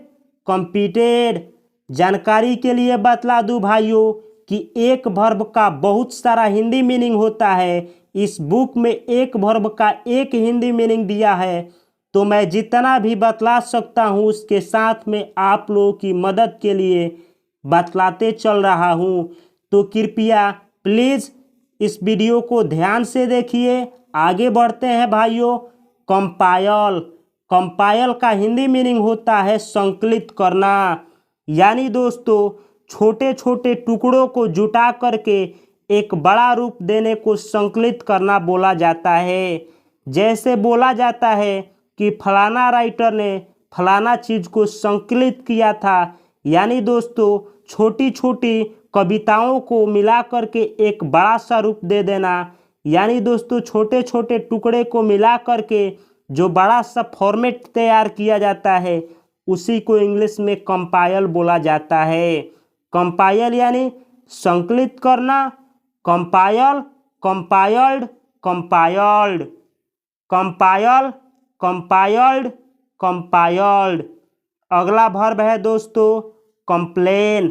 competed. जानकारी के लिए बतला दूं भाइयों कि एक वर्ब का बहुत सारा हिंदी मीनिंग होता है। इस बुक में एक वर्ब का एक हिंदी मीनिंग दिया है, तो मैं जितना भी बतला सकता हूँ उसके साथ में आप लोगों की मदद के लिए बतलाते चल रहा हूँ। तो कृपया प्लीज़ इस वीडियो को ध्यान से देखिए। आगे बढ़ते हैं भाइयों। कंपायल, कंपायल का हिंदी मीनिंग होता है संकलित करना, यानी दोस्तों छोटे छोटे टुकड़ों को जुटा करके एक बड़ा रूप देने को संकलित करना बोला जाता है। जैसे बोला जाता है कि फलाना राइटर ने फलाना चीज़ को संकलित किया था, यानी दोस्तों छोटी छोटी कविताओं को मिला करके एक बड़ा सा रूप दे देना, यानी दोस्तों छोटे छोटे टुकड़े को मिला करके जो बड़ा सा फॉर्मेट तैयार किया जाता है, उसी को इंग्लिश में कंपाइल बोला जाता है। कंपाइल यानी संकलित करना। Compile, compiled, compiled, compile, compiled, compiled. अगला वर्ब है दोस्तों कंप्लेन।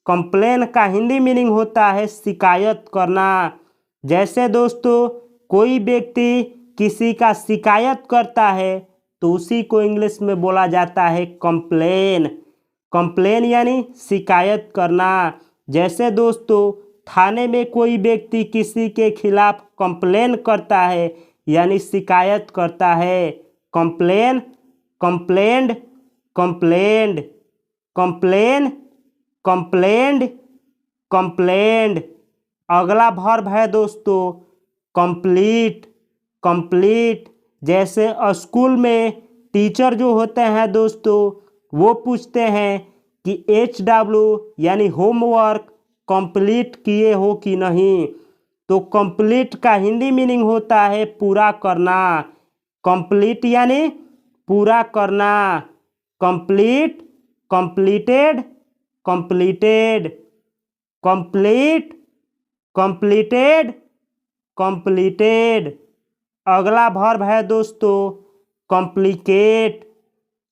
कंप्लेन का हिंदी मीनिंग होता है शिकायत करना। जैसे दोस्तों कोई व्यक्ति किसी का शिकायत करता है, तो उसी को इंग्लिश में बोला जाता है कंप्लेन। कंप्लेन यानी शिकायत करना। जैसे दोस्तों थाने में कोई व्यक्ति किसी के खिलाफ कंप्लेन करता है, यानी शिकायत करता है। Complain, complained, complained, complain, complained, complained. अगला वर्ब है दोस्तों कंप्लीट। कंप्लीट जैसे स्कूल में टीचर जो होते हैं दोस्तों, वो पूछते हैं कि HW यानी होमवर्क कंप्लीट किए हो कि नहीं, तो कंप्लीट का हिंदी मीनिंग होता है पूरा करना। कंप्लीट यानी पूरा करना। Complete, completed, completed, complete, completed, completed. अगला वर्ब है दोस्तों कॉम्प्लिकेट।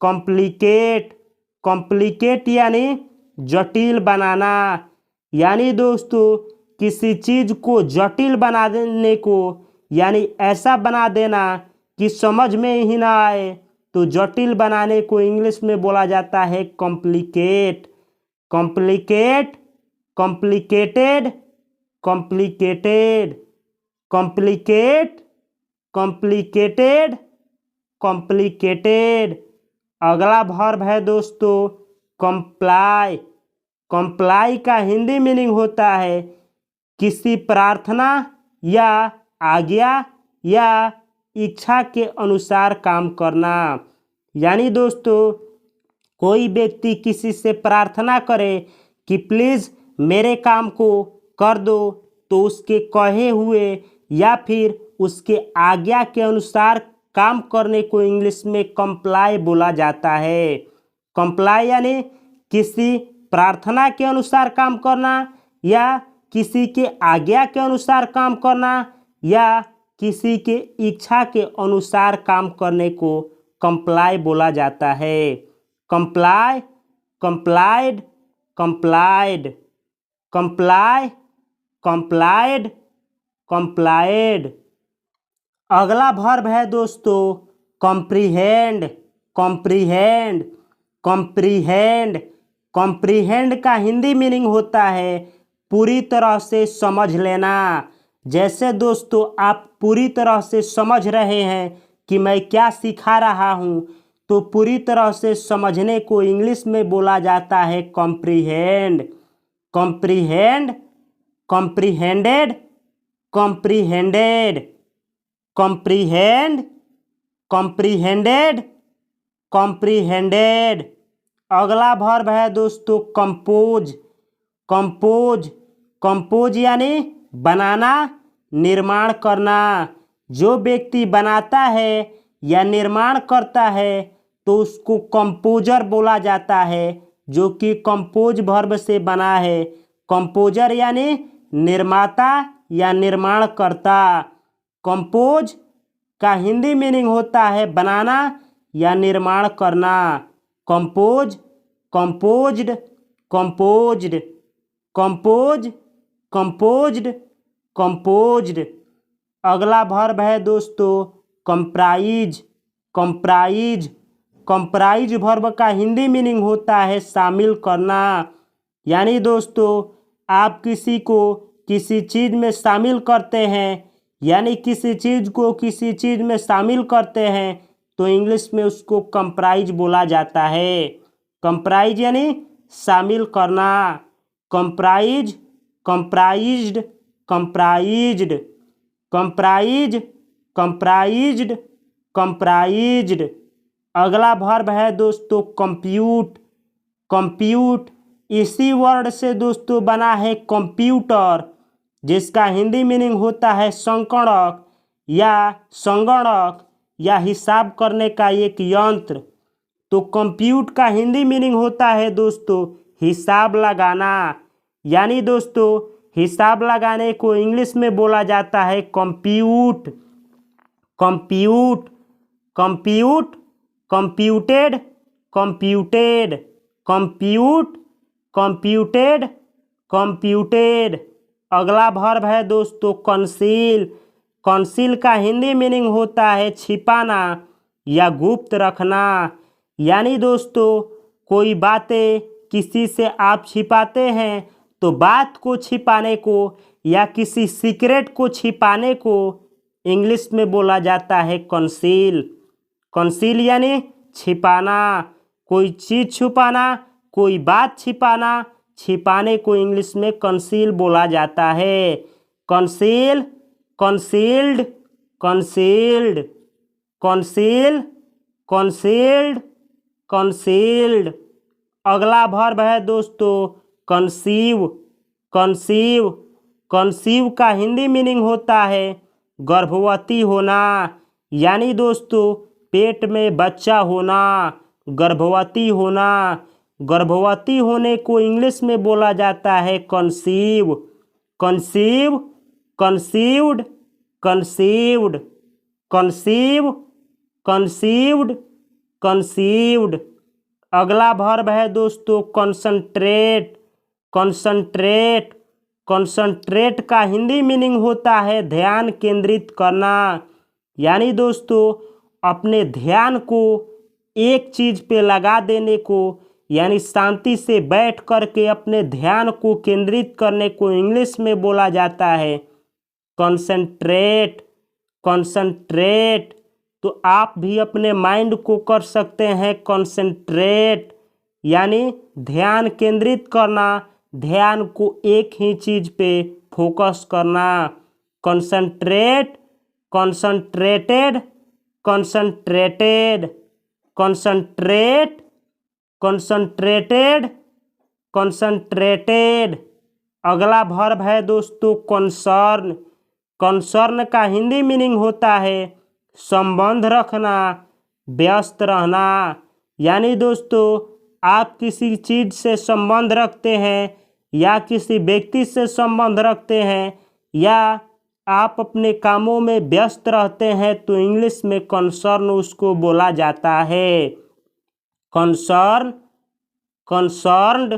कॉम्प्लिकेट, कॉम्प्लिकेट यानी जटिल बनाना, यानी दोस्तों किसी चीज़ को जटिल बना देने को, यानी ऐसा बना देना कि समझ में ही ना आए, तो जटिल बनाने को इंग्लिश में बोला जाता है complicate. Complicate, complicated, complicated, complicate, complicated, complicated. अगला वर्ब है दोस्तों कंप्लाई। कंप्लाई का हिंदी मीनिंग होता है किसी प्रार्थना या आज्ञा या इच्छा के अनुसार काम करना, यानी दोस्तों कोई व्यक्ति किसी से प्रार्थना करे कि प्लीज़ मेरे काम को कर दो, तो उसके कहे हुए या फिर उसके आज्ञा के अनुसार काम करने को इंग्लिश में कंप्लाई बोला जाता है। कंप्लाई यानी किसी प्रार्थना के अनुसार काम करना, या किसी के आज्ञा के अनुसार काम करना, या किसी के इच्छा के अनुसार काम करने को कंप्लाई बोला जाता है। Comply, complied, complied, comply, complied, complied. अगला वर्ब है दोस्तों कॉम्प्रीहेंड, कॉम्प्रीहेंड, कॉम्प्रीहेंड। कॉम्प्रीहेंड का हिंदी मीनिंग होता है पूरी तरह से समझ लेना। जैसे दोस्तों आप पूरी तरह से समझ रहे हैं कि मैं क्या सिखा रहा हूँ, तो पूरी तरह से समझने को इंग्लिश में बोला जाता है comprehend. Comprehend, comprehended, comprehended, comprehend, comprehended, comprehended. अगला वर्ब है दोस्तों कंपोज, कंपोज, कंपोज यानी बनाना, निर्माण करना। जो व्यक्ति बनाता है या निर्माण करता है तो उसको कंपोजर बोला जाता है, जो कि कंपोज वर्ब से बना है। कंपोजर यानी निर्माता या निर्माणकर्ता। कंपोज का हिंदी मीनिंग होता है बनाना या निर्माण करना। Compose, composed, composed, compose, composed, composed. अगला वर्ब है दोस्तों कंप्राइज, कंप्राइज। कंप्राइज वर्ब का हिंदी मीनिंग होता है शामिल करना। यानी दोस्तों आप किसी को किसी चीज़ में शामिल करते हैं, यानी किसी चीज़ को किसी चीज़ में शामिल करते हैं तो इंग्लिश में उसको कंप्राइज बोला जाता है। कंप्राइज यानी शामिल करना। Comprise, comprised, comprised, comprise, comprised, comprised. अगला वर्ब है दोस्तों कंप्यूट, कंप्यूट। इसी वर्ड से दोस्तों बना है कंप्यूटर, जिसका हिंदी मीनिंग होता है संगणक या संगणक या हिसाब करने का एक यंत्र। तो कंप्यूट का हिंदी मीनिंग होता है दोस्तों हिसाब लगाना। यानी दोस्तों हिसाब लगाने को इंग्लिश में बोला जाता है compute. Compute, compute, computed, computed, compute, computed, computed. अगला वर्ब है दोस्तों कंसील। कंसील का हिंदी मीनिंग होता है छिपाना या गुप्त रखना। यानी दोस्तों कोई बातें किसी से आप छिपाते हैं तो बात को छिपाने को या किसी सीक्रेट को छिपाने को इंग्लिश में बोला जाता है कंसील। कंसील यानी छिपाना, कोई चीज़ छुपाना, कोई बात छिपाना, छिपाने को इंग्लिश में कंसील बोला जाता है। Conceal, concealed, concealed, conceal, concealed, concealed. अगला वर्ब है दोस्तों कंसीव, कंसीव। कंसीव का हिंदी मीनिंग होता है गर्भवती होना। यानी दोस्तों पेट में बच्चा होना, गर्भवती होना। गर्भवती होने को इंग्लिश में बोला जाता है conceive. Conceive, conceived, conceived, conceive, conceived, conceived. अगला वर्ब है दोस्तों कंसंट्रेट, कंसंट्रेट। कंसंट्रेट का हिंदी मीनिंग होता है ध्यान केंद्रित करना। यानी दोस्तों अपने ध्यान को एक चीज़ पे लगा देने को, यानी शांति से बैठ कर के अपने ध्यान को केंद्रित करने को इंग्लिश में बोला जाता है कंसंट्रेट, कंसंट्रेट। तो आप भी अपने माइंड को कर सकते हैं कंसंट्रेट, यानी ध्यान केंद्रित करना, ध्यान को एक ही चीज़ पे फोकस करना। Concentrate, concentrated, concentrated, concentrate, concentrated, concentrated. अगला वर्ब है दोस्तों कंसर्न। कंसर्न का हिंदी मीनिंग होता है संबंध रखना, व्यस्त रहना। यानी दोस्तों आप किसी चीज़ से संबंध रखते हैं या किसी व्यक्ति से संबंध रखते हैं या आप अपने कामों में व्यस्त रहते हैं तो इंग्लिश में कंसर्न उसको बोला जाता है। Concern, concerned,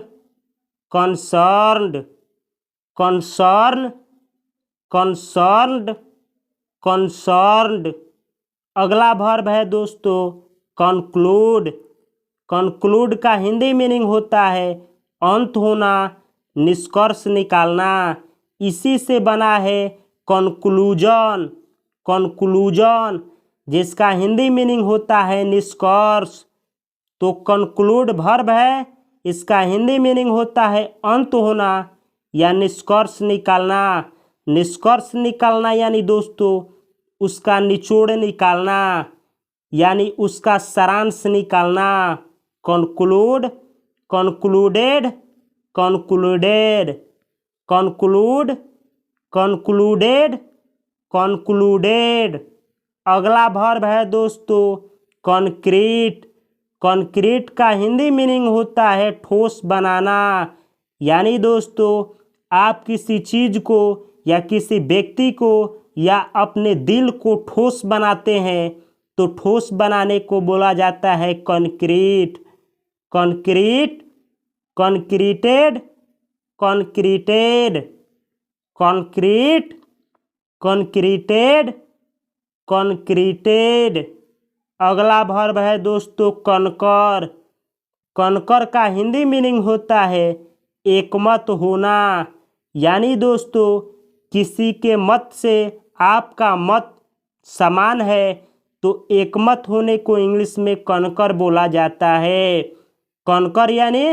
concerned, concern, concerned, concerned. अगला वर्ब है दोस्तों कंक्लूड। कंक्लूड का हिंदी मीनिंग होता है अंत होना, निष्कर्ष निकालना। इसी से बना है कंक्लूजन। कंक्लूजन जिसका हिंदी मीनिंग होता है निष्कर्ष। तो कंक्लूड वर्ब है, इसका हिंदी मीनिंग होता है अंत होना या निष्कर्ष निकालना। निष्कर्ष निकालना यानी दोस्तों उसका निचोड़ निकालना यानी उसका सारांश निकालना। Conclude, concluded, concluded, conclude, concluded, concluded. अगला वर्ब है दोस्तों कंक्रीट। कंक्रीट का हिंदी मीनिंग होता है ठोस बनाना। यानी दोस्तों आप किसी चीज़ को या किसी व्यक्ति को या अपने दिल को ठोस बनाते हैं तो ठोस बनाने को बोला जाता है concrete. Concrete, concreted, concreted, concrete, concreted, concreted. अगला वर्ब है दोस्तों कनकर। कनकर का हिंदी मीनिंग होता है एकमत होना। यानी दोस्तों किसी के मत से आपका मत समान है तो एकमत होने को इंग्लिश में कनकर बोला जाता है। कनकर यानी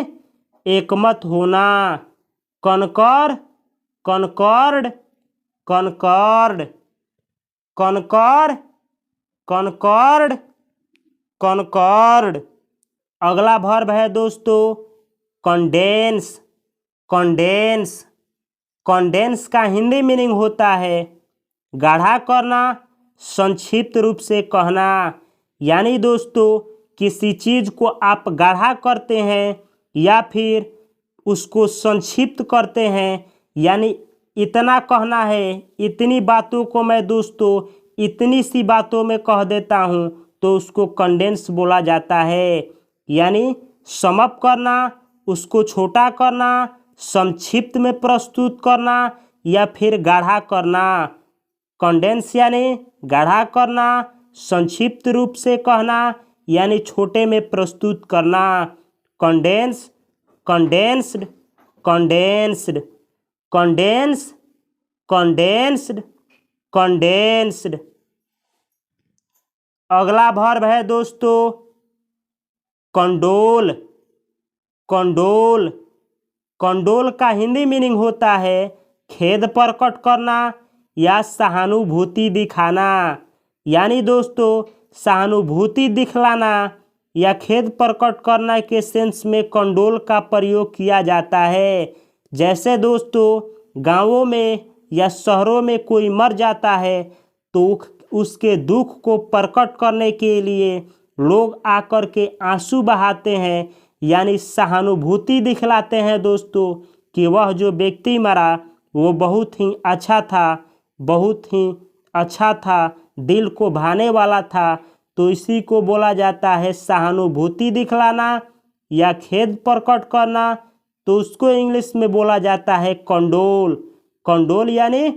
एकमत होना। Concur, concurred, concurred, concur, concurred, concurred. अगला वर्ब है दोस्तों कंडेंस। कंडेंस, कंडेंस का हिंदी मीनिंग होता है गाढ़ा करना, संक्षिप्त रूप से कहना। यानी दोस्तों किसी चीज़ को आप गाढ़ा करते हैं या फिर उसको संक्षिप्त करते हैं। यानी इतना कहना है, इतनी बातों को मैं दोस्तों इतनी सी बातों में कह देता हूँ तो उसको कंडेंस बोला जाता है। यानी समअप करना, उसको छोटा करना, संक्षिप्त में प्रस्तुत करना या फिर गाढ़ा करना। कंडेंस यानी गाढ़ा करना, संक्षिप्त रूप से कहना यानी छोटे में प्रस्तुत करना। Condense, condensed, condensed, condense, condensed, condensed. अगला वर्ब है दोस्तों कंडोल। कंडोल, कंडोल का हिंदी मीनिंग होता है खेद प्रकट करना या सहानुभूति दिखाना। यानी दोस्तों सहानुभूति दिखलाना या खेद प्रकट करना के सेंस में कंडोल का प्रयोग किया जाता है। जैसे दोस्तों गांवों में या शहरों में कोई मर जाता है तो उसके दुख को प्रकट करने के लिए लोग आकर के आंसू बहाते हैं यानी सहानुभूति दिखलाते हैं दोस्तों कि वह जो व्यक्ति मरा वो बहुत ही अच्छा था, बहुत ही अच्छा था, दिल को भाने वाला था। तो इसी को बोला जाता है सहानुभूति दिखलाना या खेद प्रकट करना। तो उसको इंग्लिश में बोला जाता है कंडोल। कंडोल यानी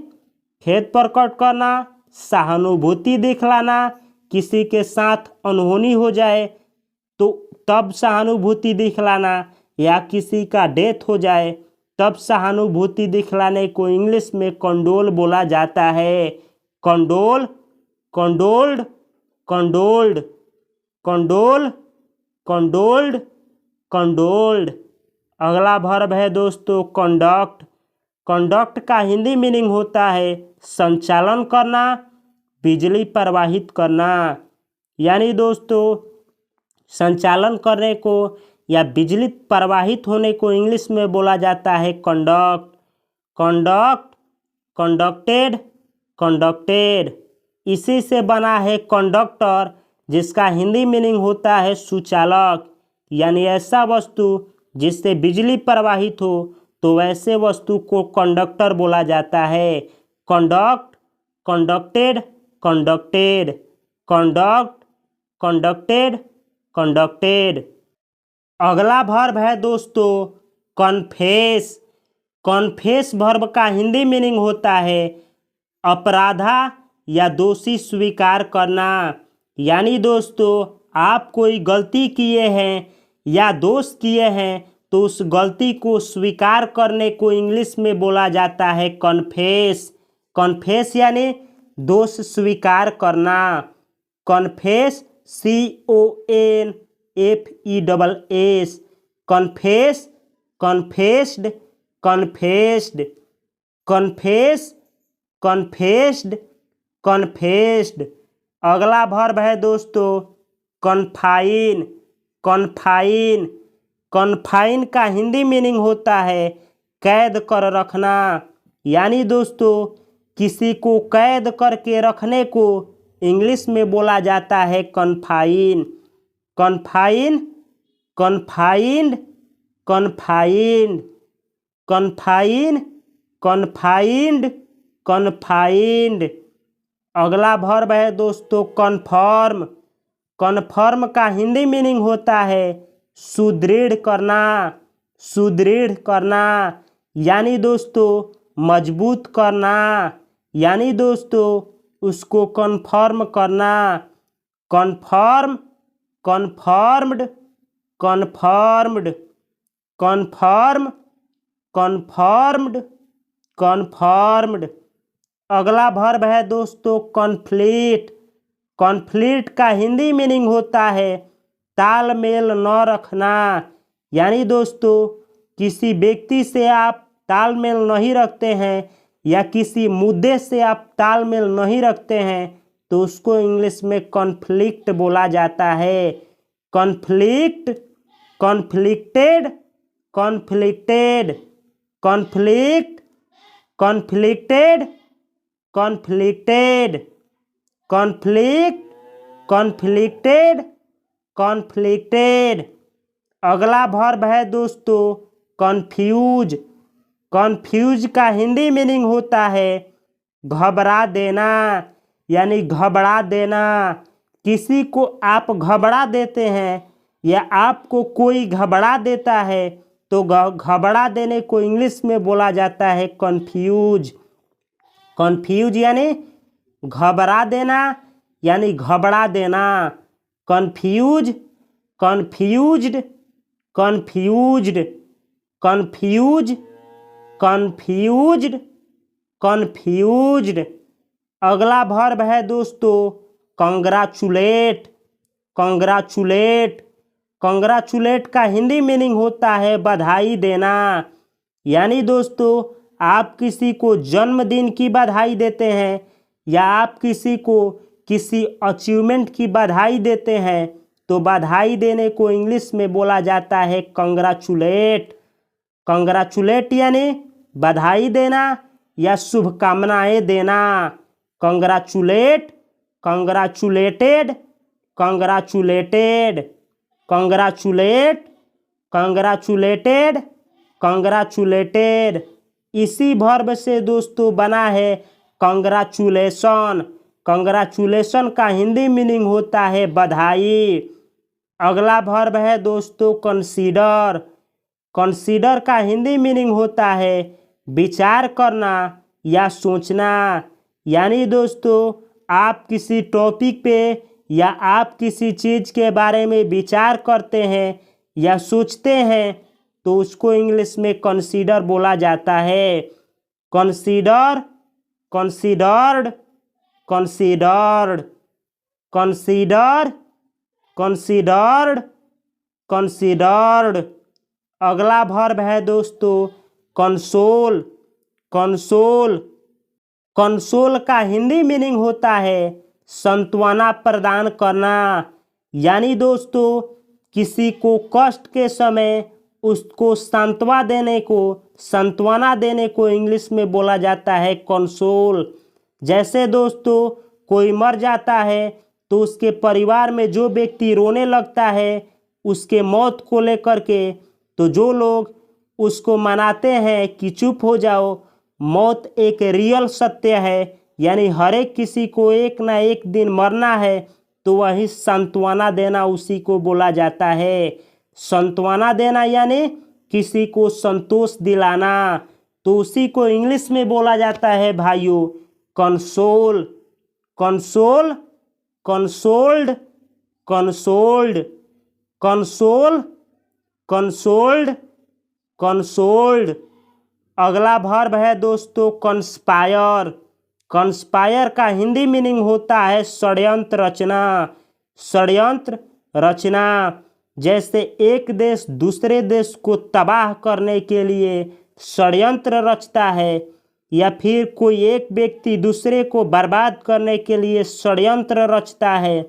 खेद प्रकट करना, सहानुभूति दिखलाना। किसी के साथ अनहोनी हो जाए तो तब सहानुभूति दिखलाना या किसी का डेथ हो जाए तब सहानुभूति दिखलाने को इंग्लिश में कंडोल बोला जाता है। Condole, condoled, condoled, condole, condoled, condoled. अगला वर्ब है दोस्तों कंडक्ट। कंडक्ट का हिंदी मीनिंग होता है संचालन करना, बिजली प्रवाहित करना। यानी दोस्तों संचालन करने को या बिजली प्रवाहित होने को इंग्लिश में बोला जाता है कंडक्ट। Conduct, conducted, conducted. इसी से बना है कंडक्टर जिसका हिंदी मीनिंग होता है सुचालक। यानी ऐसा वस्तु जिससे बिजली प्रवाहित हो, तो वैसे वस्तु को कंडक्टर बोला जाता है। Conduct, conducted, conducted, conduct, conducted, conducted. अगला वर्ब है दोस्तों कन्फेस। कन्फेस वर्ब का हिंदी मीनिंग होता है अपराधा या दोषी स्वीकार करना। यानी दोस्तों आप कोई गलती किए हैं या दोष किए हैं तो उस गलती को स्वीकार करने को इंग्लिश में बोला जाता है कन्फेस। कन्फेस यानी दोष स्वीकार करना। Confess, CONFESS, confess, confessed, confessed, confess, confessed, confessed. अगला वर्ब है दोस्तों कन्फाइन। कन्फाइन, कन्फाइन का हिंदी मीनिंग होता है कैद कर रखना। यानी दोस्तों किसी को कैद करके रखने को इंग्लिश में बोला जाता है confine. Confine, confined, confined, confine, confined, confined. अगला वर्ब है दोस्तों कन्फर्म। कन्फर्म का हिंदी मीनिंग होता है सुदृढ़ करना। सुदृढ़ करना यानी दोस्तों मजबूत करना। यानी दोस्तों उसको कन्फर्म करना। Confirm, confirmed, confirmed, confirm, confirmed, confirmed. अगला वर्ब है दोस्तों कॉन्फ्लिक्ट। कॉन्फ्लिक्ट का हिंदी मीनिंग होता है तालमेल न रखना। यानी दोस्तों किसी व्यक्ति से आप तालमेल नहीं रखते हैं या किसी मुद्दे से आप तालमेल नहीं रखते हैं तो उसको इंग्लिश में कॉन्फ्लिक्ट बोला जाता है। Conflict, conflicted, conflicted, conflict, conflicted, conflicted, conflict, conflicted, conflicted. अगला वर्ब है दोस्तों कन्फ्यूज। कन्फ्यूज का हिंदी मीनिंग होता है घबरा देना। यानी घबरा देना, किसी को आप घबरा देते हैं या आपको कोई घबरा देता है तो घबरा देने को इंग्लिश में बोला जाता है कन्फ्यूज। कन्फ्यूज यानी घबरा देना यानी घबरा देना। Confuse, confused, confused, confuse, confused, confused. अगला वर्ब है दोस्तों कंग्रेचुलेट। कंग्रेचुलेट, कंग्रेचुलेट का हिंदी मीनिंग होता है बधाई देना। यानी दोस्तों आप किसी को जन्मदिन की बधाई देते हैं या आप किसी को किसी अचीवमेंट की बधाई देते हैं तो बधाई देने को इंग्लिश में बोला जाता है कंग्रेचुलेट। कंग्रेचुलेट यानी बधाई देना या शुभकामनाएं देना। Congratulate, congratulated, congratulated, congratulate, congratulated, congratulated. इसी वर्ब से दोस्तों बना है कंग्रेचुलेशन। कंग्रेचुलेशन का हिंदी मीनिंग होता है बधाई। अगला वर्ब है दोस्तों कंसीडर। कंसीडर का हिंदी मीनिंग होता है विचार करना या सोचना। यानी दोस्तों आप किसी टॉपिक पे या आप किसी चीज़ के बारे में विचार करते हैं या सोचते हैं तो उसको इंग्लिश में कंसीडर बोला जाता है। Consider, considered, considered, consider, considered, considered. अगला वर्ब है दोस्तों कंसोल। कंसोल, कंसोल का हिंदी मीनिंग होता है सांत्वना प्रदान करना। यानी दोस्तों किसी को कष्ट के समय उसको सांत्वना देने को इंग्लिश में बोला जाता है कंसोल। जैसे दोस्तों कोई मर जाता है तो उसके परिवार में जो व्यक्ति रोने लगता है उसके मौत को लेकर के, तो जो लोग उसको मनाते हैं कि चुप हो जाओ, मौत एक रियल सत्य है, यानी हर एक किसी को एक ना एक दिन मरना है, तो वही सांत्वना देना उसी को बोला जाता है। सांत्वना देना यानी किसी को संतोष दिलाना, तो उसी को इंग्लिश में बोला जाता है भाइयों console. Console, consoled, consoled, console, consoled, consoled. अगला वर्ब है दोस्तों कंस्पायर। कंस्पायर का हिंदी मीनिंग होता है षड्यंत्र रचना। षड्यंत्र रचना, जैसे एक देश दूसरे देश को तबाह करने के लिए षड्यंत्र रचता है, या फिर कोई एक व्यक्ति दूसरे को बर्बाद करने के लिए षड्यंत्र रचता है,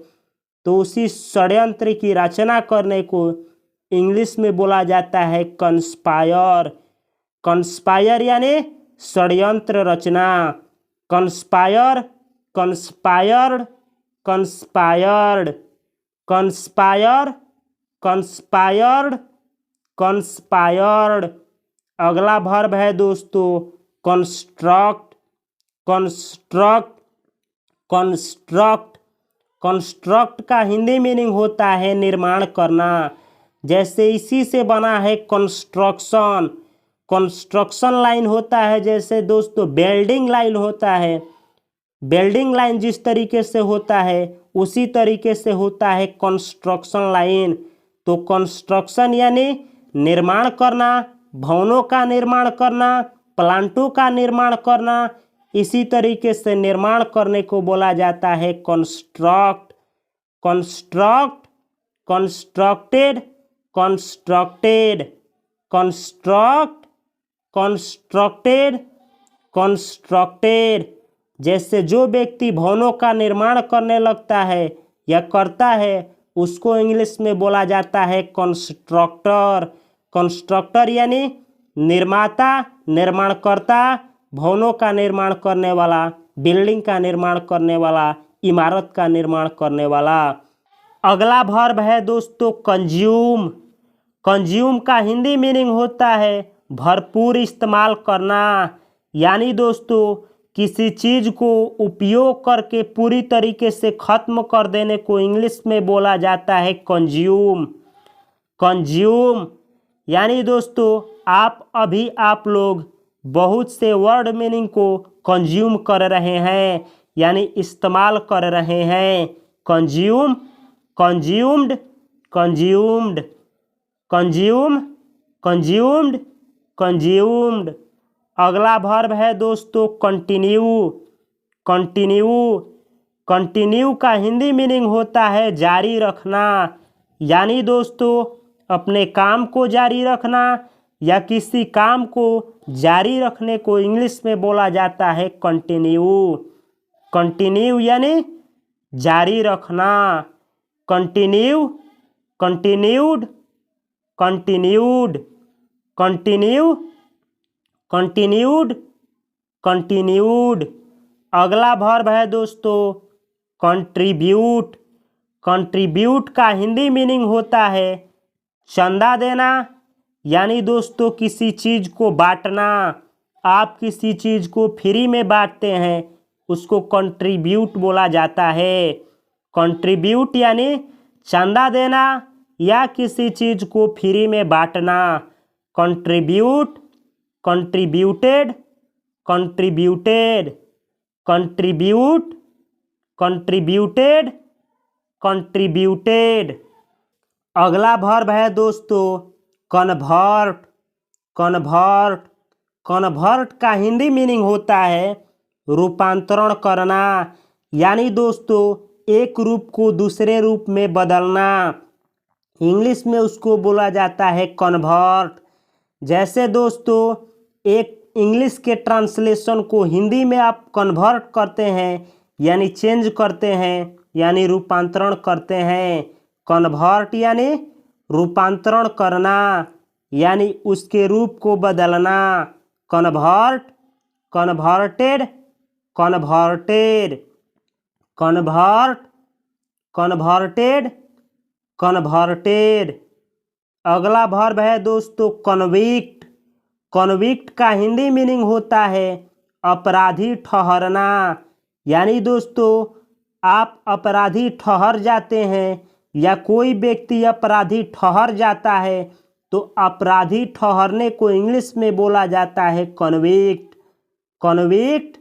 तो उसी षड्यंत्र की रचना करने को इंग्लिश में बोला जाता है कंस्पायर। कंस्पायर यानी षड्यंत्र रचना। Conspire, conspired, conspired, conspire, conspired, conspired. अगला वर्ब है दोस्तों कंस्ट्रक्ट। कंस्ट्रक्ट, कंस्ट्रक्ट, कंस्ट्रक्ट का हिंदी मीनिंग होता है निर्माण करना। जैसे इसी से बना है कंस्ट्रक्शन। कंस्ट्रक्शन लाइन होता है, जैसे दोस्तों बिल्डिंग लाइन होता है। बिल्डिंग लाइन जिस तरीके से होता है उसी तरीके से होता है कंस्ट्रक्शन लाइन। तो कंस्ट्रक्शन यानी निर्माण करना, भवनों का निर्माण करना, प्लांटों का निर्माण करना, इसी तरीके से निर्माण करने को बोला जाता है construct. Construct, constructed, constructed, construct, constructed, constructed. जैसे जो व्यक्ति भवनों का निर्माण करने लगता है या करता है उसको इंग्लिश में बोला जाता है कंस्ट्रक्टर। कंस्ट्रक्टर यानी निर्माता, निर्माणकर्ता, भवनों का निर्माण करने वाला, बिल्डिंग का निर्माण करने वाला, इमारत का निर्माण करने वाला। अगला वर्ब है दोस्तों कंज्यूम। कंज्यूम का हिंदी मीनिंग होता है भरपूर इस्तेमाल करना, यानी दोस्तों किसी चीज़ को उपयोग करके पूरी तरीके से ख़त्म कर देने को इंग्लिश में बोला जाता है कंज्यूम। कंज्यूम यानी दोस्तों आप लोग बहुत से वर्ड मीनिंग को कंज्यूम कर रहे हैं, यानी इस्तेमाल कर रहे हैं। Consume, consumed, consumed, consume, consumed, consumed. अगला वर्ब है दोस्तों कंटिन्यू। कंटिन्यू, कंटिन्यू का हिंदी मीनिंग होता है जारी रखना, यानी दोस्तों अपने काम को जारी रखना या किसी काम को जारी रखने को इंग्लिश में बोला जाता है कंटिन्यू। कंटिन्यू यानी जारी रखना। Continue, continued, continued, continue, continued, continued. अगला वर्ब है दोस्तों कंट्रीब्यूट। कंट्रीब्यूट का हिंदी मीनिंग होता है चंदा देना, यानी दोस्तों किसी चीज़ को बांटना। आप किसी चीज़ को फ्री में बांटते हैं उसको कंट्रीब्यूट बोला जाता है। कंट्रीब्यूट यानी चंदा देना या किसी चीज़ को फ्री में बांटना। Contribute, contributed, contributed, contribute, contributed, contributed. अगला वर्ब है दोस्तों कन्वर्ट। कन्वर्ट, कन्वर्ट का हिंदी मीनिंग होता है रूपांतरण करना, यानी दोस्तों एक रूप को दूसरे रूप में बदलना। इंग्लिश में उसको बोला जाता है कन्वर्ट। जैसे दोस्तों एक इंग्लिश के ट्रांसलेशन को हिंदी में आप कन्वर्ट करते हैं, यानी चेंज करते हैं, यानी रूपांतरण करते हैं। कन्वर्ट यानी रूपांतरण करना, यानी उसके रूप को बदलना। Convert, converted, converted, convert, converted, converted. अगला वर्ब है दोस्तों कन्विक्ट। कन्विक्ट का हिंदी मीनिंग होता है अपराधी ठहरना। यानी दोस्तों आप अपराधी ठहर जाते हैं या कोई व्यक्ति अपराधी ठहर जाता है तो अपराधी ठहरने को इंग्लिश में बोला जाता है convict. Convict,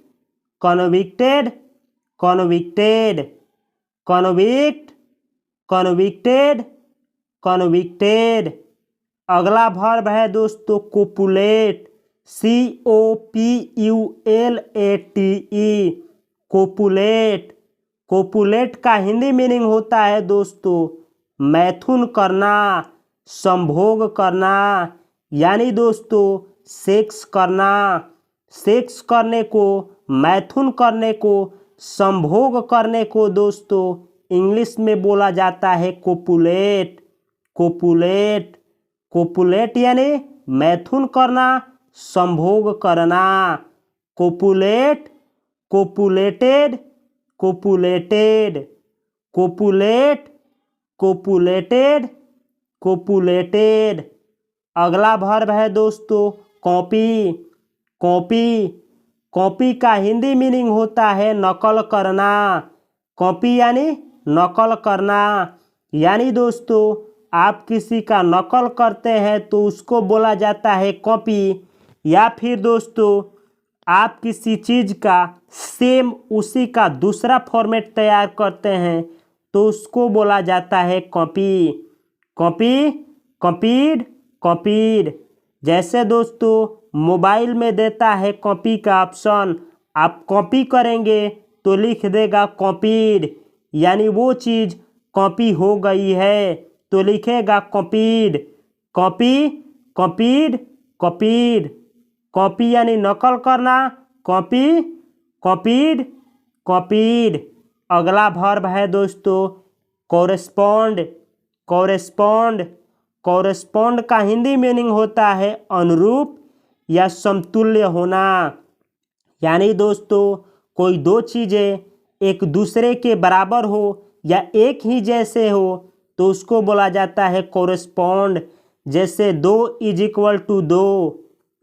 convicted, convicted, convict, convicted, convicted. अगला वर्ब है दोस्तों कोपुलेट। COPULATE, कोपुलेट। कोपुलेट का हिंदी मीनिंग होता है दोस्तों मैथुन करना, संभोग करना। यानी दोस्तों सेक्स करना। सेक्स करने को, मैथुन करने को, संभोग करने को दोस्तों इंग्लिश में बोला जाता है कोपुलेट। कोपुलेट, कोपुलेट यानी मैथुन करना, संभोग करना। कोपुलेट, कोपुलेटेड, कोपुलेटेड, कोपुलेट, कोपुलेटेड, कोपुलेटेड। अगला वर्ब है दोस्तों कॉपी। कॉपी, कॉपी का हिंदी मीनिंग होता है नकल करना। कॉपी यानी नकल करना। यानी दोस्तों आप किसी का नकल करते हैं तो उसको बोला जाता है कॉपी। या फिर दोस्तों आप किसी चीज़ का सेम उसी का दूसरा फॉर्मेट तैयार करते हैं तो उसको बोला जाता है कॉपी। Copy, copied, copied. जैसे दोस्तों मोबाइल में देता है कॉपी का ऑप्शन, आप कॉपी करेंगे तो लिख देगा कॉपीड। यानी वो चीज़ कॉपी हो गई है तो लिखेगा copied. Copy, copied, copied. Copy यानी नकल करना, कॉपी, कॉपीड, कॉपीड। अगला वर्ब है दोस्तों कॉरेस्पॉन्ड। कॉरेस्पॉन्ड, कॉरेस्पॉन्ड का हिंदी मीनिंग होता है अनुरूप या समतुल्य होना। यानी दोस्तों कोई दो चीज़ें एक दूसरे के बराबर हो या एक ही जैसे हो तो उसको बोला जाता है कॉरेस्पॉन्ड। जैसे 2 = 2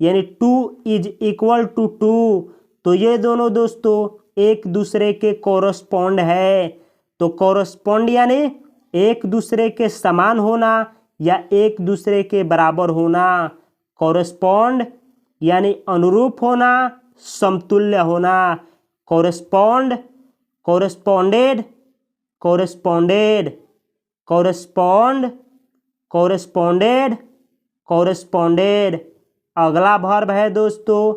यानी 2 = 2 तो ये दोनों दोस्तों एक दूसरे के कॉरेस्पॉन्ड है। तो कॉरेस्पॉन्ड यानी एक दूसरे के समान होना या एक दूसरे के बराबर होना। कॉरेस्पॉन्ड यानी अनुरूप होना, समतुल्य होना। Correspond, कॉरेस्पॉन्डेड, कॉरेस्पॉन्डेड, correspond, कॉरेस्पॉन्डेड, कॉरेस्पॉन्डेड। अगला वर्ब है दोस्तों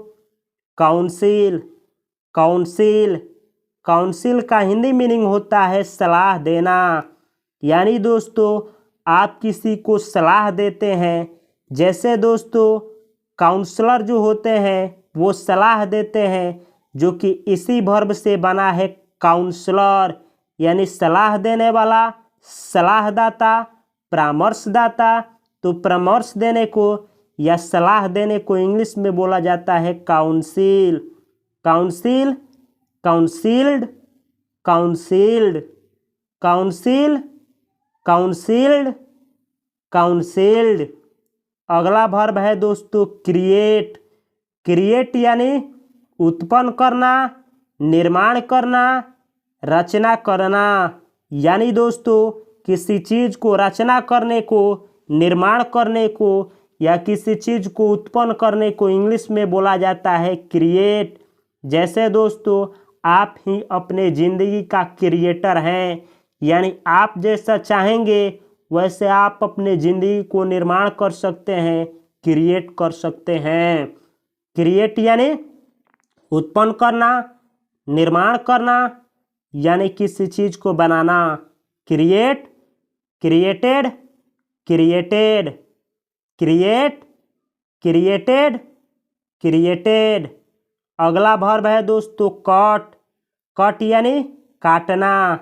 काउंसिल। काउंसिल, काउंसिल का हिंदी मीनिंग होता है सलाह देना। यानी दोस्तों आप किसी को सलाह देते हैं। जैसे दोस्तों काउंसलर जो होते हैं वो सलाह देते हैं, जो कि इसी वर्ब से बना है काउंसलर। यानी सलाह देने वाला, सलाहदाता, परामर्शदाता। तो परामर्श देने को या सलाह देने को इंग्लिश में बोला जाता है counsel. Counsel, counselled, counselled, counsel, counselled, counselled. अगला वर्ब है दोस्तों क्रिएट। क्रिएट यानी उत्पन्न करना, निर्माण करना, रचना करना। यानी दोस्तों किसी चीज़ को रचना करने को, निर्माण करने को या किसी चीज़ को उत्पन्न करने को इंग्लिश में बोला जाता है क्रिएट। जैसे दोस्तों आप ही अपने ज़िंदगी का क्रिएटर हैं। यानी आप जैसा चाहेंगे वैसे आप अपने ज़िंदगी को निर्माण कर सकते हैं, क्रिएट कर सकते हैं। क्रिएट यानी उत्पन्न करना, निर्माण करना यानी किसी चीज़ को बनाना। Create, created, created, create, created, created. अगला वर्ब है दोस्तों कट। कट यानी काटना।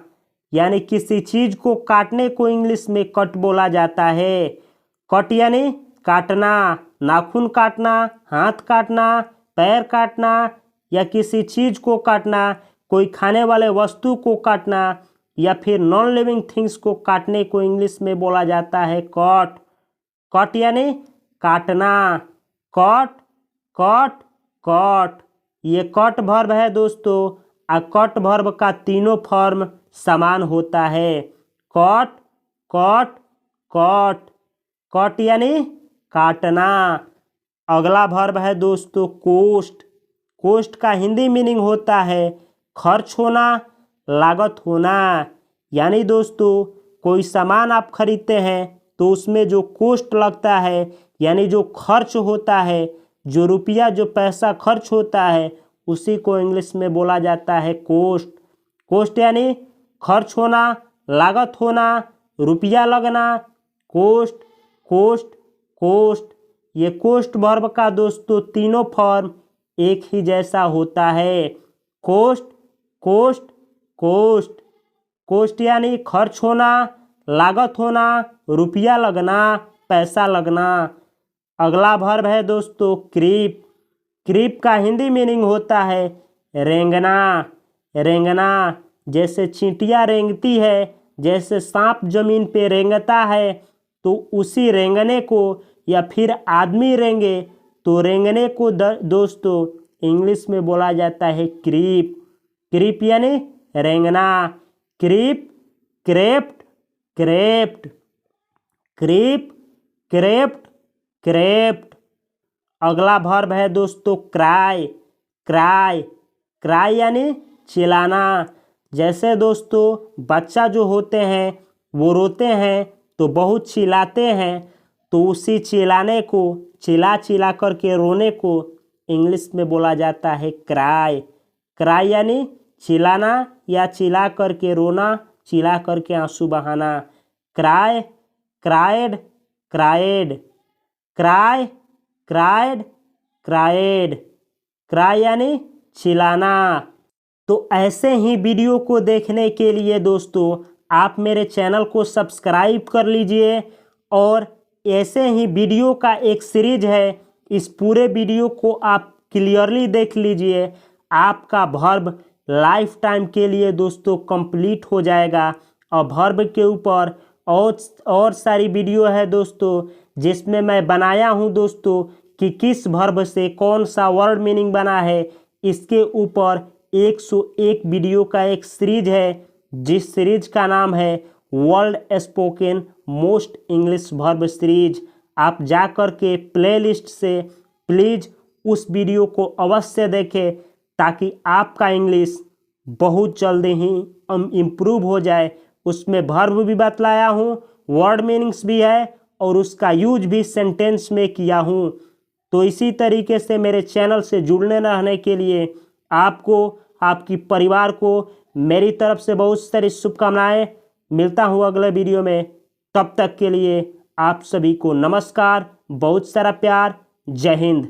यानी किसी चीज़ को काटने को इंग्लिश में कट बोला जाता है। कट यानी काटना, नाखून काटना, हाथ काटना, पैर काटना या किसी चीज़ को काटना, कोई खाने वाले वस्तु को काटना या फिर नॉन लिविंग थिंग्स को काटने को इंग्लिश में बोला जाता है कट। कट यानी काटना, कट कट कट, ये कट वर्ब है दोस्तों। और कट वर्ब का तीनों फॉर्म समान होता है, कट कट कट। कट यानी काटना। अगला वर्ब है दोस्तों कोस्ट। कोस्ट का हिंदी मीनिंग होता है खर्च होना, लागत होना। यानी दोस्तों कोई सामान आप खरीदते हैं तो उसमें जो कोस्ट लगता है यानी जो खर्च होता है, जो रुपया जो पैसा खर्च होता है उसी को इंग्लिश में बोला जाता है कोस्ट। कोस्ट यानी खर्च होना, लागत होना, रुपया लगना। Cost cost cost. ये कोस्ट वर्ब का दोस्तों तीनों फॉर्म एक ही जैसा होता है, कोस्ट कोस्ट कोस्ट। कोस्ट यानी खर्च होना, लागत होना, रुपया लगना, पैसा लगना। अगला वर्ब है दोस्तों क्रीप। क्रीप का हिंदी मीनिंग होता है रेंगना, रेंगना। जैसे चींटियाँ रेंगती है, जैसे सांप जमीन पे रेंगता है, तो उसी रेंगने को या फिर आदमी रेंगे तो रेंगने को दोस्तों इंग्लिश में बोला जाता है क्रीप। क्रीप यानी रेंगना, creep crept crept, creep crept crept. अगला वर्ब है दोस्तों क्राई। क्राई क्राई यानी चिल्लाना। जैसे दोस्तों बच्चा जो होते हैं वो रोते हैं तो बहुत चिल्लाते हैं, तो उसी चिल्लाने को, चिल्ला चिल्ला करके रोने को इंग्लिश में बोला जाता है क्राई। क्राई यानी चिल्लाना या चिल्ला करके रोना, चिल्ला करके आंसू बहाना। Cry cried cried, cry cried cried. Cry यानी चिल्लाना। तो ऐसे ही वीडियो को देखने के लिए दोस्तों आप मेरे चैनल को सब्सक्राइब कर लीजिए, और ऐसे ही वीडियो का एक सीरीज है, इस पूरे वीडियो को आप क्लियरली देख लीजिए। आपका वर्ब लाइफ टाइम के लिए दोस्तों कंप्लीट हो जाएगा। और वर्ब के ऊपर और सारी वीडियो है दोस्तों जिसमें मैं बनाया हूं दोस्तों कि किस वर्ब से कौन सा वर्ड मीनिंग बना है। इसके ऊपर 101 वीडियो का एक सीरीज है, जिस सीरीज का नाम है world spoken most English verb series. आप जा कर के प्लेलिस्ट से प्लीज़ उस वीडियो को अवश्य देखें, ताकि आपका इंग्लिश बहुत जल्दी ही इम्प्रूव हो जाए। उसमें वर्ब भी बतलाया हूँ, वर्ड मीनिंग्स भी है, और उसका यूज भी सेंटेंस में किया हूँ। तो इसी तरीके से मेरे चैनल से जुड़ने रहने के लिए आपको, आपकी परिवार को मेरी तरफ से बहुत सारी शुभकामनाएं। मिलता हूँ अगले वीडियो में, तब तक के लिए आप सभी को नमस्कार, बहुत सारा प्यार, जय हिंद।